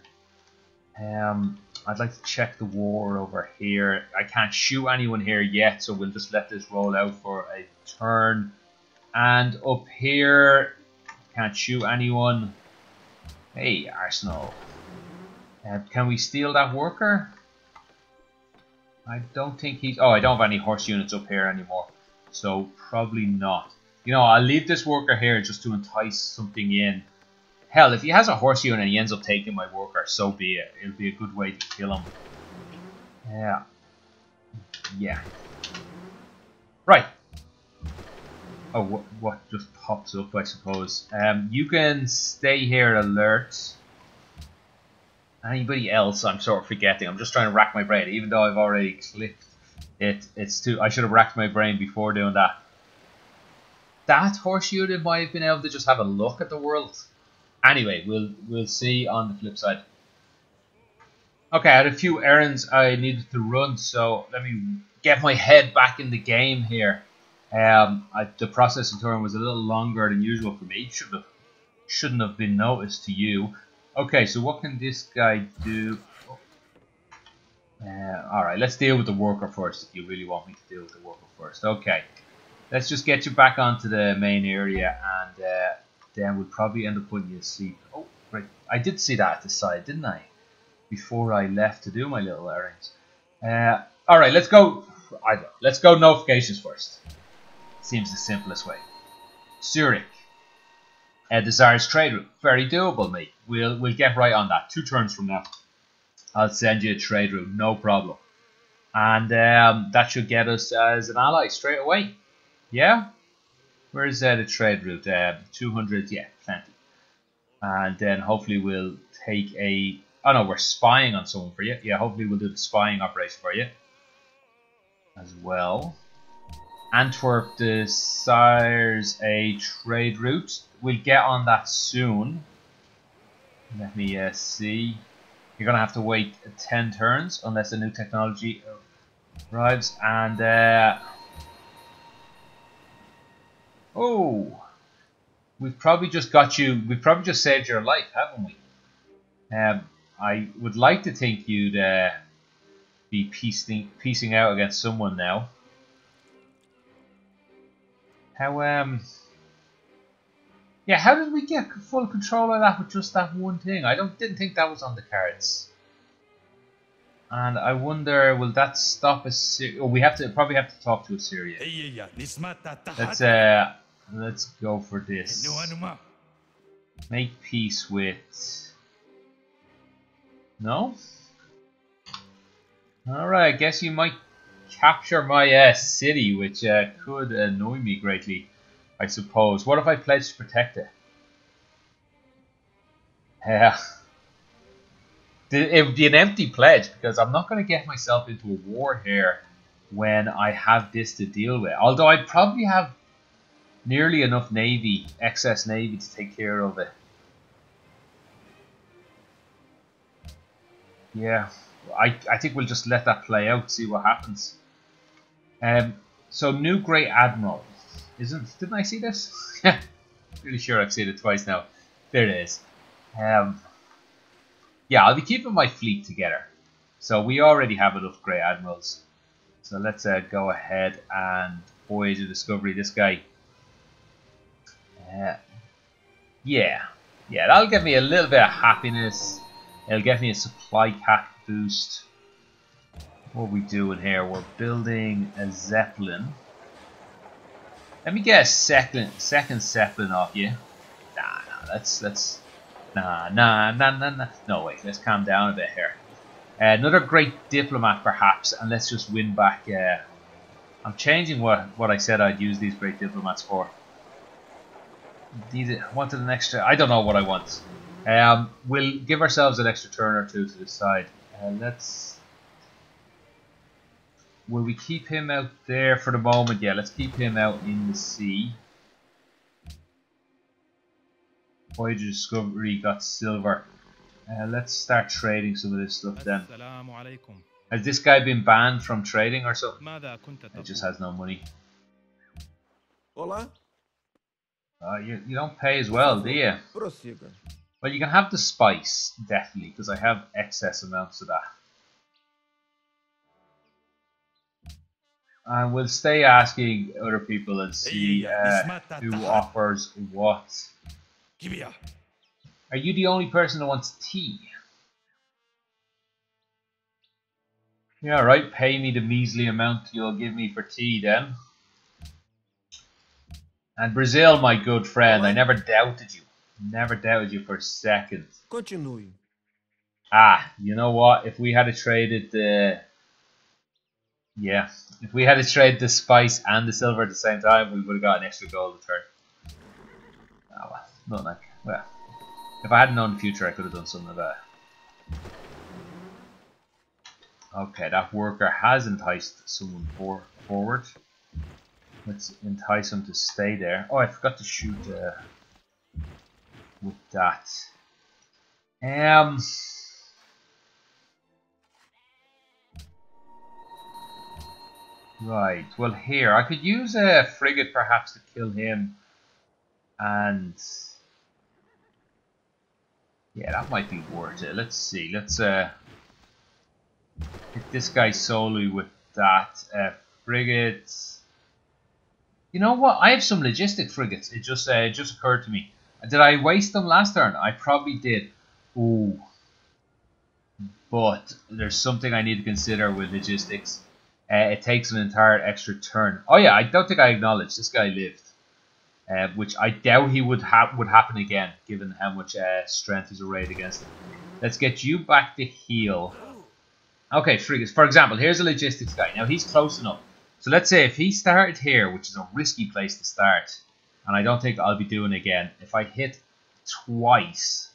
I'd like to check the war over here. I can't shoot anyone here yet, so we'll just let this roll out for a turn. And up here, can't shoot anyone. Hey, Arsenal. Can we steal that worker? I don't think he's... Oh, I don't have any horse units up here anymore. So, probably not. You know, I'll leave this worker here just to entice something in. Hell, if he has a horse unit and he ends up taking my worker, so be it. It'll be a good way to kill him. Yeah. Right. Oh, what just pops up, I suppose. You can stay here alert. Anybody else I'm sort of forgetting. I'm just trying to rack my brain. Even though I've already clicked it, I should have racked my brain before doing that. That horse unit might have been able to just have a look at the world. Anyway, we'll see on the flip side. Okay, I had a few errands I needed to run, so let me get my head back in the game here. The processing turn was a little longer than usual for me. Shouldn't have been noticed to you. Okay, so what can this guy do? Alright, let's deal with the worker first, if you really want me to deal with the worker first. Okay, let's just get you back onto the main area, and then we'll probably end up putting you to sleep. Oh, right, I did see that at the side, didn't I? Before I left to do my little errands. Alright, let's go. Let's go notifications first. Seems the simplest way. Zurich. Desires trade route. Very doable, mate. We'll get right on that. 2 turns from now, I'll send you a trade route, no problem. And that should get us as an ally straight away. Yeah? Where's the trade route? 200, yeah, plenty. And then hopefully we'll take a... Oh no, we're spying on someone for you. Yeah, hopefully we'll do the spying operation for you as well. Antwerp desires a trade route. We'll get on that soon. Let me see. You're going to have to wait 10 turns unless a new technology arrives. And oh, we've probably just got you. We've probably just saved your life, haven't we? I would like to think you'd be piecing out against someone now. How yeah, how did we get full control of that with just that one thing? I didn't think that was on the cards. And I wonder, will that stop us? Oh, we probably have to talk to Assyria. Let's go for this. Make peace with. No. All right, I guess you might capture my city, which could annoy me greatly, I suppose. What if I pledge to protect it? It would be an empty pledge, because I'm not going to get myself into a war here when I have this to deal with. Although I'd probably have nearly enough navy, excess navy, to take care of it. Yeah, I think we'll just let that play out, see what happens. So new Great Admiral. Didn't I see this? Yeah, really sure I've seen it twice now. There it is. Yeah, I'll be keeping my fleet together. So we already have enough Great Admirals. So let's go ahead and voyage of discovery this guy. Yeah, that'll give me a little bit of happiness. It'll give me a supply cap boost. What are we doing here? We're building a Zeppelin. Let me get a second Zeppelin off you. Nah. No, wait, let's calm down a bit here. Another great diplomat, perhaps, and let's just win back. I'm changing what I said I'd use these great diplomats for. Wanted an extra. I don't know what I want. We'll give ourselves an extra turn or two to decide. Will we keep him out there for the moment? Yeah, let's keep him out in the sea. Voyage discovery got silver. Let's start trading some of this stuff then. Has this guy been banned from trading or something? He just has no money. Hola. You don't pay as well, do you? Well, you can have the spice, definitely, because I have excess amounts of that. And we'll stay asking other people and see who offers what. Are you the only person that wants tea? Yeah, right. Pay me the measly amount you'll give me for tea then. And Brazil, my good friend, I never doubted you. Never doubted you for a second. Continue. Ah, you know what? If we had traded the... Yeah, if we had traded the spice and the silver at the same time, we would have got an extra gold a turn. Oh well, not like... Well, if I hadn't known the future, I could have done something about it. Okay, that worker has enticed someone forward. Let's entice him to stay there. Oh, I forgot to shoot with that. Right. Well, here I could use a frigate perhaps to kill him, and yeah, that might be worth it. Let's see. Let's hit this guy solely with that frigate. You know what? I have some logistic frigates. It just occurred to me. Did I waste them last turn? I probably did. Ooh. But there's something I need to consider with logistics. It takes an entire extra turn. Oh yeah, I don't think I acknowledged this guy lived, which I doubt he would happen again, given how much strength is arrayed against him. Let's get you back to heal. Okay, frigates. For example, here's a logistics guy. Now he's close enough. So let's say if he started here, which is a risky place to start, and I don't think I'll be doing it again. If I hit twice,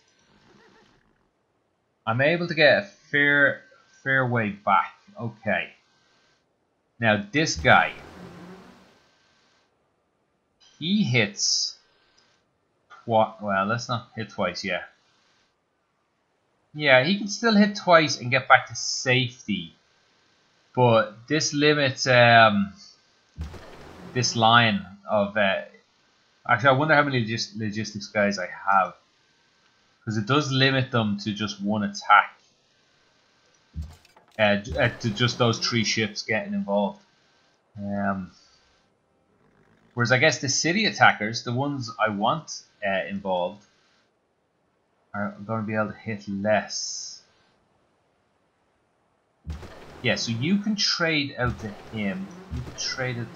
I'm able to get a fair way back. Okay. Now this guy, he hits what? Well, let's not hit twice. Yeah. Yeah, he can still hit twice and get back to safety, but this limits this line of. Actually, I wonder how many logistics guys I have, because it does limit them to just one attack. To just those 3 ships getting involved. Whereas I guess the city attackers, the ones I want involved, are going to be able to hit less. Yeah, so you can trade out to him. You can trade it to...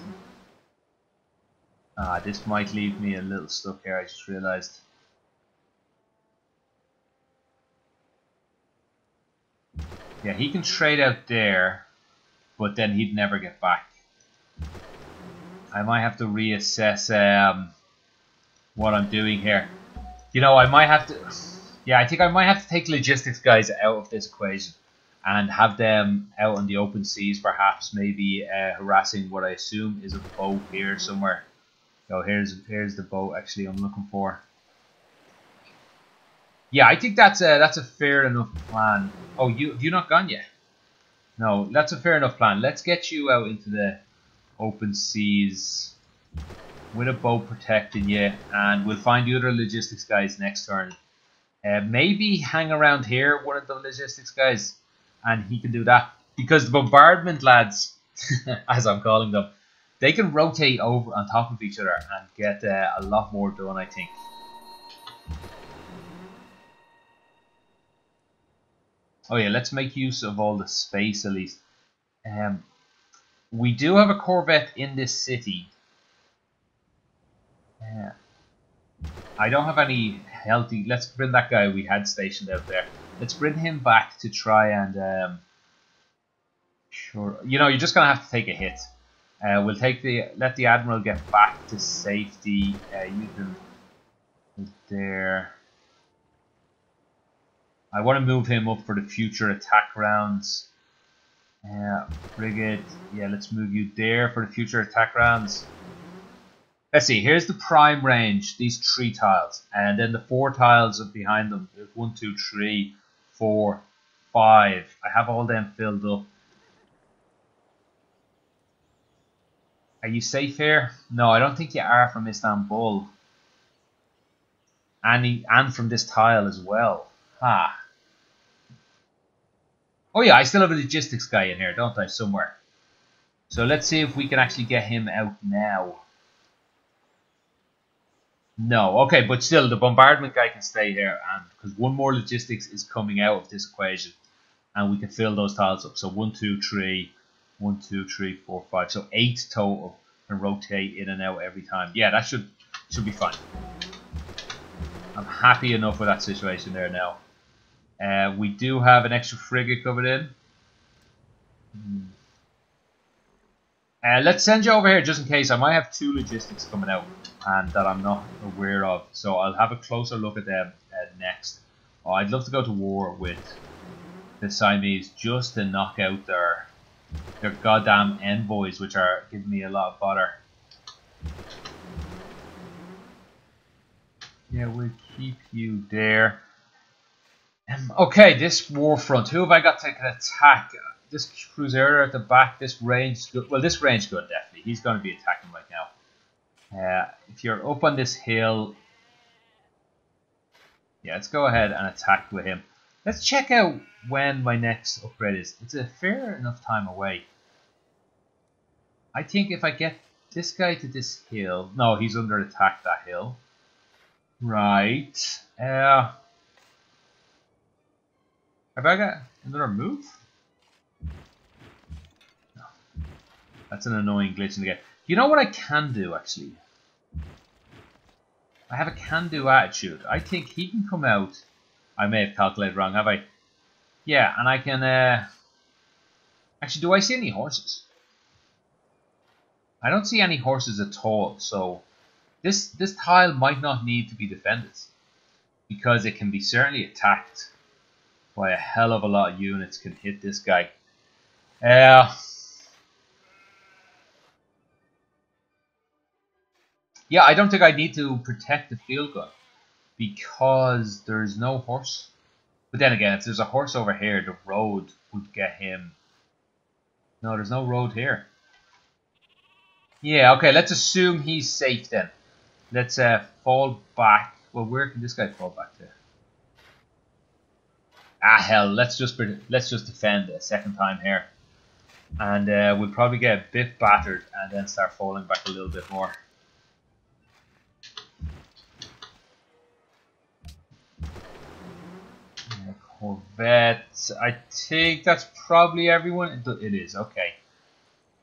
Ah, this might leave me a little stuck here, I just realized. Yeah, he can trade out there, but then he'd never get back. I might have to reassess what I'm doing here. You know, I might have to... Yeah, I think I might have to take logistics guys out of this equation and have them out on the open seas, perhaps, maybe harassing what I assume is a boat here somewhere. Oh, here's the boat actually I'm looking for. Yeah, I think that's a fair enough plan. Oh, have you not gone yet? No, that's a fair enough plan. Let's get you out into the open seas with a boat protecting you, and we'll find the other logistics guys next turn. Maybe hang around here, one of the logistics guys, and he can do that. Because the bombardment lads, as I'm calling them, they can rotate over on top of each other and get a lot more done, I think. Oh yeah, let's make use of all the space at least. We do have a corvette in this city. I don't have any healthy... Let's bring that guy we had stationed out there. Let's bring him back to try and... Sure. You know, you're just going to have to take a hit. We'll let the Admiral get back to safety. You can... There. I want to move him up for the future attack rounds. Frigate. Yeah, let's move you there for the future attack rounds. Let's see, here's the prime range, these 3 tiles, and then the 4 tiles behind them. There's 1, 2, 3, 4, 5. I have all them filled up. Are you safe here? No, I don't think you are from Istanbul. And from this tile as well. Ha. Oh yeah, I still have a logistics guy in here, don't I, somewhere. So let's see if we can actually get him out now. No, okay, but still, the bombardment guy can stay here, and because 1 more logistics is coming out of this equation, and we can fill those tiles up. So 1, 2, 3, 1, 2, 3, 4, 5. So 8 total can rotate in and out every time. Yeah, that should be fine. I'm happy enough with that situation there now. We do have an extra frigate coming in. Let's send you over here just in case. I might have 2 logistics coming out and that I'm not aware of. So I'll have a closer look at them next. Oh, I'd love to go to war with the Siamese just to knock out their goddamn envoys, which are giving me a lot of bother. Yeah, we'll keep you there. Okay, this war front. Who have I got to attack? This crusader at the back. This range good. Well, this range good definitely. He's going to be attacking right now. If you're up on this hill, yeah, let's go ahead and attack with him. Let's check out when my next upgrade is. It's a fair enough time away. I think if I get this guy to this hill. No, he's under attack, that hill. Right. Have I got another move? No. That's an annoying glitch in the game. You know what I can do, actually? I have a can-do attitude. I think he can come out. I may have calculated wrong, have I? Yeah, and I can... Actually, do I see any horses? I don't see any horses at all, so... This tile might not need to be defended. Because it can be certainly attacked by a hell of a lot of units can hit this guy. Yeah, I don't think I need to protect the field gun because there's no horse. But then again, if there's a horse over here, the road would get him. No, there's no road here. Yeah, okay, let's assume he's safe then. Let's fall back. Well, where can this guy fall back to? Ah, hell, let's just defend a second time here. And we'll probably get a bit battered and then start falling back a little bit more. Corvette. I think that's probably everyone. It is, okay.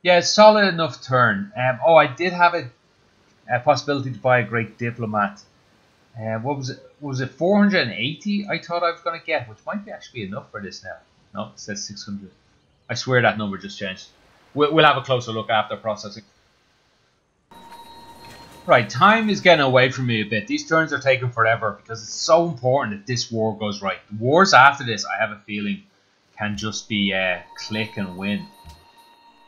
Yeah, it's solid enough turn. Oh, I did have a possibility to buy a great diplomat. What was it? Was it 480? I thought I was going to get, which might be actually enough for this now. No, it says 600. I swear that number just changed. We'll have a closer look after processing. Right, time is getting away from me a bit. These turns are taking forever because it's so important that this war goes right. The wars after this, I have a feeling, can just be click and win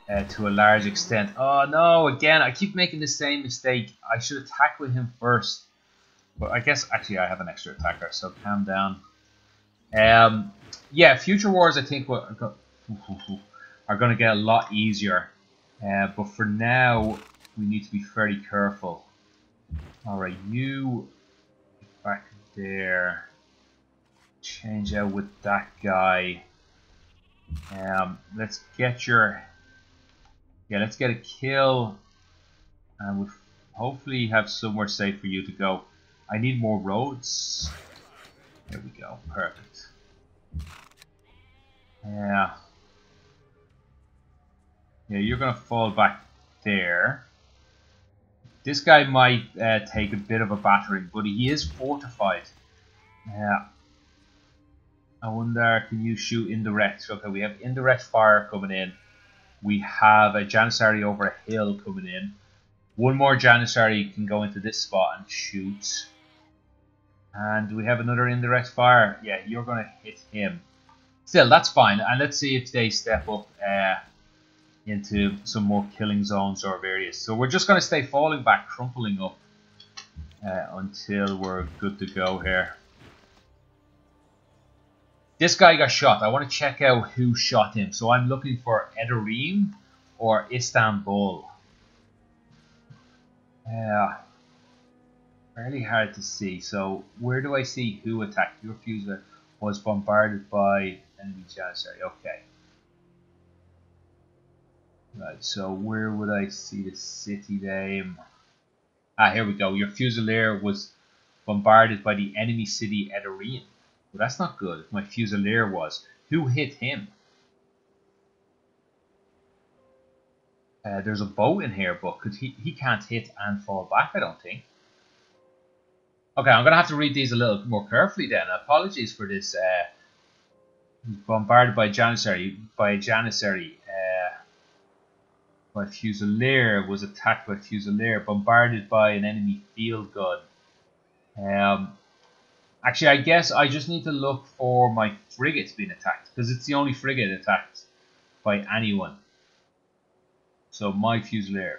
to a large extent. Oh no, again, I keep making the same mistake. I should attack with him first. But I guess, actually, I have an extra attacker, so calm down. Yeah, future wars, I think, are going to get a lot easier. But for now, we need to be very careful. Alright, you back there. Change out with that guy. Let's get your... Yeah, let's get a kill. And we'll hopefully have somewhere safe for you to go. I need more roads. There we go. Perfect. Yeah. Yeah, you're going to fall back there. This guy might take a bit of a battering, but he is fortified. Yeah. I wonder, can you shoot indirect? Okay, we have indirect fire coming in. We have a Janissary over a hill coming in. One more Janissary can go into this spot and shoot. And we have another indirect fire. Yeah, you're going to hit him. Still, that's fine. And let's see if they step up into some more killing zones or areas. So we're just going to stay falling back, crumpling up until we're good to go here. This guy got shot. I want to check out who shot him. So I'm looking for Edirene or Istanbul. Fairly hard to see. So where do I see who attacked? Your fuser was bombarded by enemy janissary. Okay. Right, so where would I see the city name? Ah, here we go. Your Fusilier was bombarded by the enemy city Edirene. Well, that's not good if my Fusilier was. Who hit him? There's a boat in here, but he can't hit and fall back, I don't think. Okay, I'm going to have to read these a little more carefully then. Apologies for this. Bombarded by Janissary. By Fusilier, was attacked by Fusilier, bombarded by an enemy field gun. Actually, I guess I just need to look for my frigates being attacked, because it's the only frigate attacked by anyone. So my Fusilier,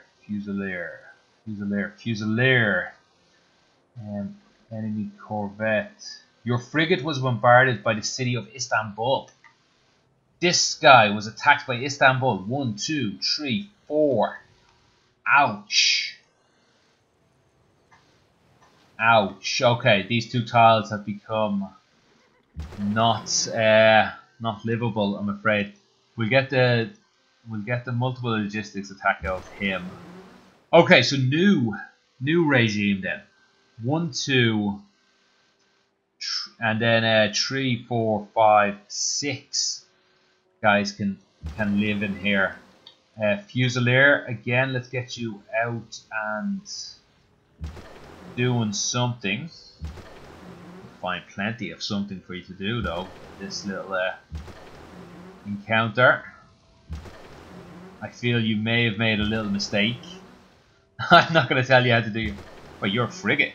enemy corvette. Your frigate was bombarded by the city of Istanbul. This guy was attacked by Istanbul. 1, 2, 3, 4. Ouch. Ouch. Okay, these two tiles have become not livable, I'm afraid. We'll get the multiple logistics attack of him. Okay, so new regime then. 1, 2, and then 3, 4, 5, 6 guys can live in here. Fusilier, again, let's get you out and doing something. Find plenty of something for you to do though. This little encounter. I feel you may have made a little mistake. I'm not going to tell you how to do it. But you're a frigate.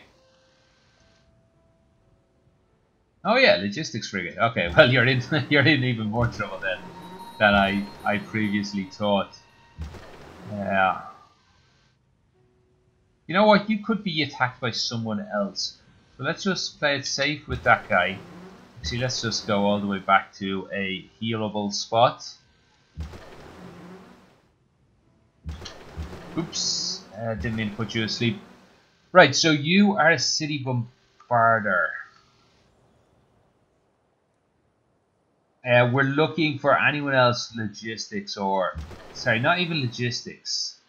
Oh yeah, logistics frigate. Okay, well you're in you're in even more trouble then than I previously thought. Yeah. You know what? You could be attacked by someone else. So let's just play it safe with that guy. Actually, let's just go all the way back to a healable spot. Oops, didn't mean to put you asleep. Right, so you are a city bombarder. We're looking for anyone else logistics or... Sorry, not even logistics.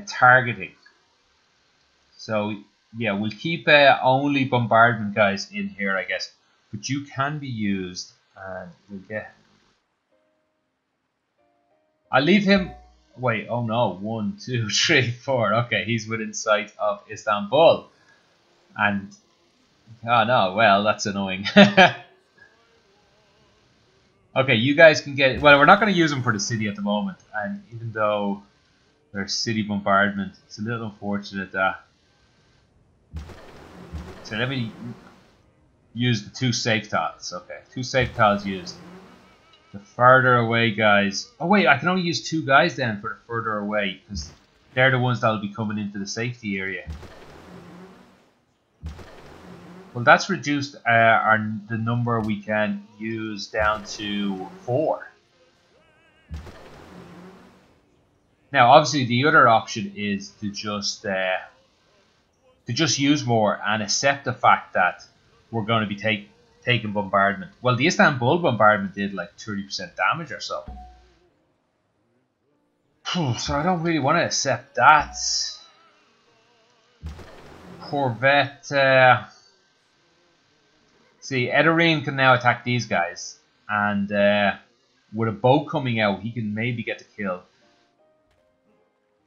Targeting. So, yeah, we'll keep only bombardment guys in here, I guess. But you can be used and we'll get... I'll leave him... Wait, oh no. 1, 2, 3, 4. Okay, he's within sight of Istanbul. And... Oh no, well, that's annoying. Okay, you guys can get... Well, we're not going to use them for the city at the moment. And even though there's city bombardment, it's a little unfortunate that... So let me use the 2 safe tiles. Okay, 2 safe tiles used. The further away guys... Oh wait, I can only use 2 guys then for the further away. Because they're the ones that will be coming into the safety area. Well, that's reduced the number we can use down to 4. Now, obviously, the other option is to just use more and accept the fact that we're going to be taking bombardment. Well, the Istanbul bombardment did like 30% damage or so. So I don't really want to accept that. Corvette. See, Edirene can now attack these guys, and with a boat coming out, he can maybe get the kill.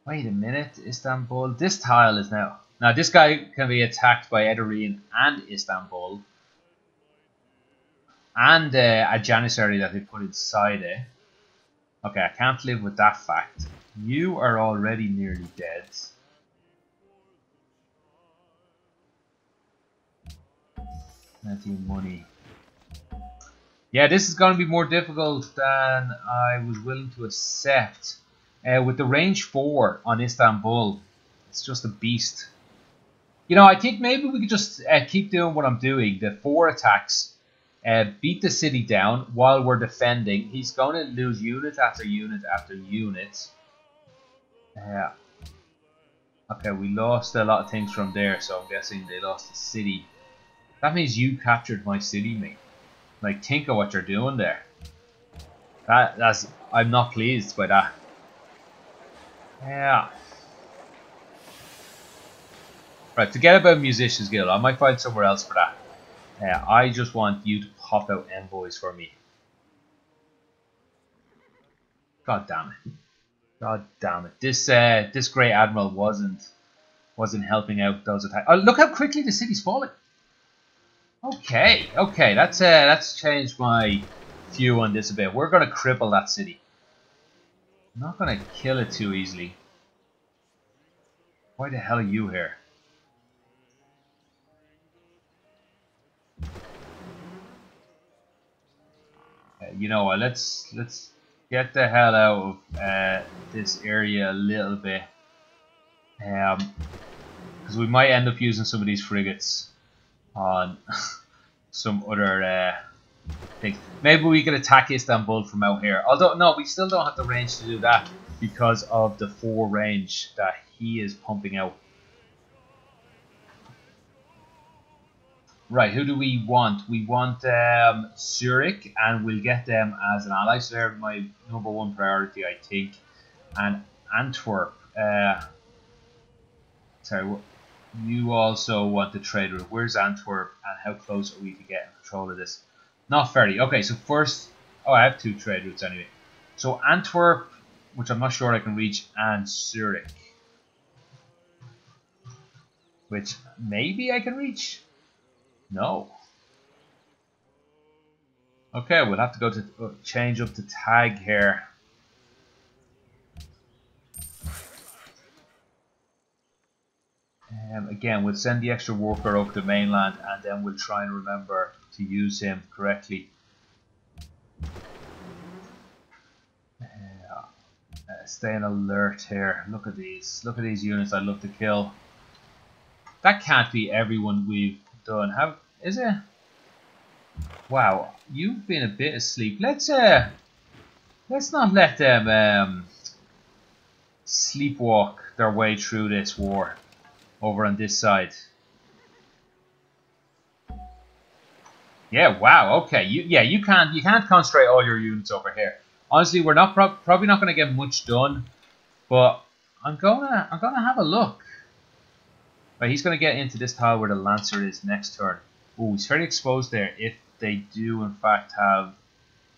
Wait a minute, Istanbul. This tile is now... Now, this guy can be attacked by Edirene and Istanbul, and a janissary that they put inside it. Okay, I can't live with that fact. You are already nearly dead. Plenty of money. Yeah, this is going to be more difficult than I was willing to accept. With the range 4 on Istanbul, it's just a beast. You know, I think maybe we could just keep doing what I'm doing. The 4 attacks, beat the city down while we're defending. He's going to lose unit after unit after unit. Okay, we lost a lot of things from there, so I'm guessing they lost the city. That means you captured my city, mate. Like, think of what you're doing there. I'm not pleased by that. Yeah. Right, forget about Musicians Guild. I might find somewhere else for that. I just want you to pop out envoys for me. God damn it. God damn it. This Great Admiral wasn't helping out those attacks. Oh, look how quickly the city's falling. Okay, that's changed my view on this a bit. We're gonna cripple that city. I'm not gonna kill it too easily. Why the hell are you here? You know what? Let's get the hell out of this area a little bit, because we might end up using some of these frigates on some other things. Maybe we could attack Istanbul from out here. Although no, we still don't have the range to do that because of the 4 range that he is pumping out. Right, who do we want? We want Zurich, and we'll get them as an ally. So they're my #1 priority, I think. And Antwerp. Sorry, you also want the trade route. Where's Antwerp, and how close are we to getting control of this? Not very. Okay, so first... Oh, I have 2 trade routes anyway. So Antwerp, which I'm not sure I can reach, and Zurich, which maybe I can reach. No. Okay, we'll have to go to change up the tag here. Again, we'll send the extra worker over to the mainland, and then we'll try and remember to use him correctly. Staying alert here. Look at these. Look at these units I'd love to kill. That can't be everyone we've done. Is it? Wow, you've been a bit asleep. Let's not let them sleepwalk their way through this war over on this side. Yeah, wow, okay. You can't concentrate all your units over here. Honestly, we're not probably not going to get much done, but I'm gonna have a look. Right, he's going to get into this tile where the Lancer is next turn. Ooh, he's very exposed there if they do in fact have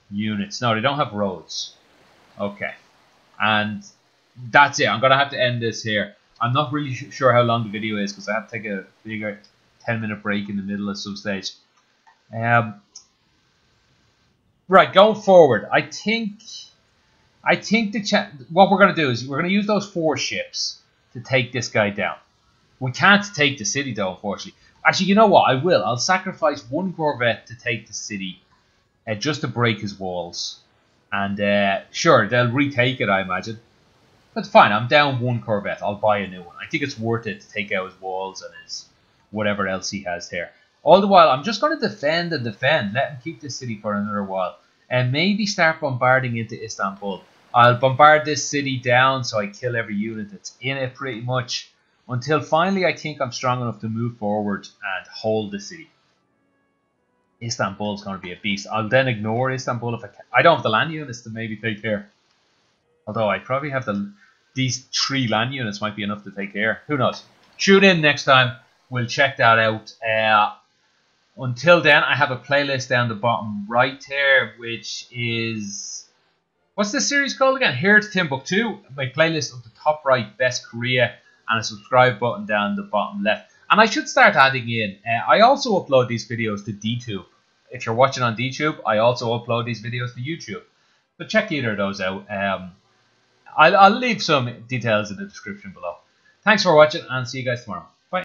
units. No, they don't have roads. Okay. And that's it. I'm going to have to end this here. I'm not really sure how long the video is because I have to take a bigger 10-minute break in the middle at some stage. Right, going forward, I think what we're going to do is we're going to use those 4 ships to take this guy down. We can't take the city though, unfortunately. Actually, you know what? I will. I'll sacrifice 1 corvette to take the city, just to break his walls. And sure, they'll retake it, I imagine. But fine, I'm down 1 corvette. I'll buy a new one. I think it's worth it to take out his walls and his whatever else he has here. All the while, I'm just going to defend and defend. Let him keep this city for another while. And maybe start bombarding into Istanbul. I'll bombard this city down so I kill every unit that's in it pretty much. Until finally I think I'm strong enough to move forward and hold the city. Istanbul's going to be a beast. I'll then ignore Istanbul if I can. I don't have the land units to maybe take care. Although I probably have these 3 land units might be enough to take care. Who knows? Tune in next time. We'll check that out. Until then, I have a playlist down the bottom right here, which is... What's this series called again? Here to Timbuktu. My playlist up the top right, Best Korea, and a subscribe button down the bottom left. And I should start adding in. I also upload these videos to dtube. If you're watching on dtube, I also upload these videos to YouTube. So check either of those out. I'll leave some details in the description below. Thanks for watching, and see you guys tomorrow.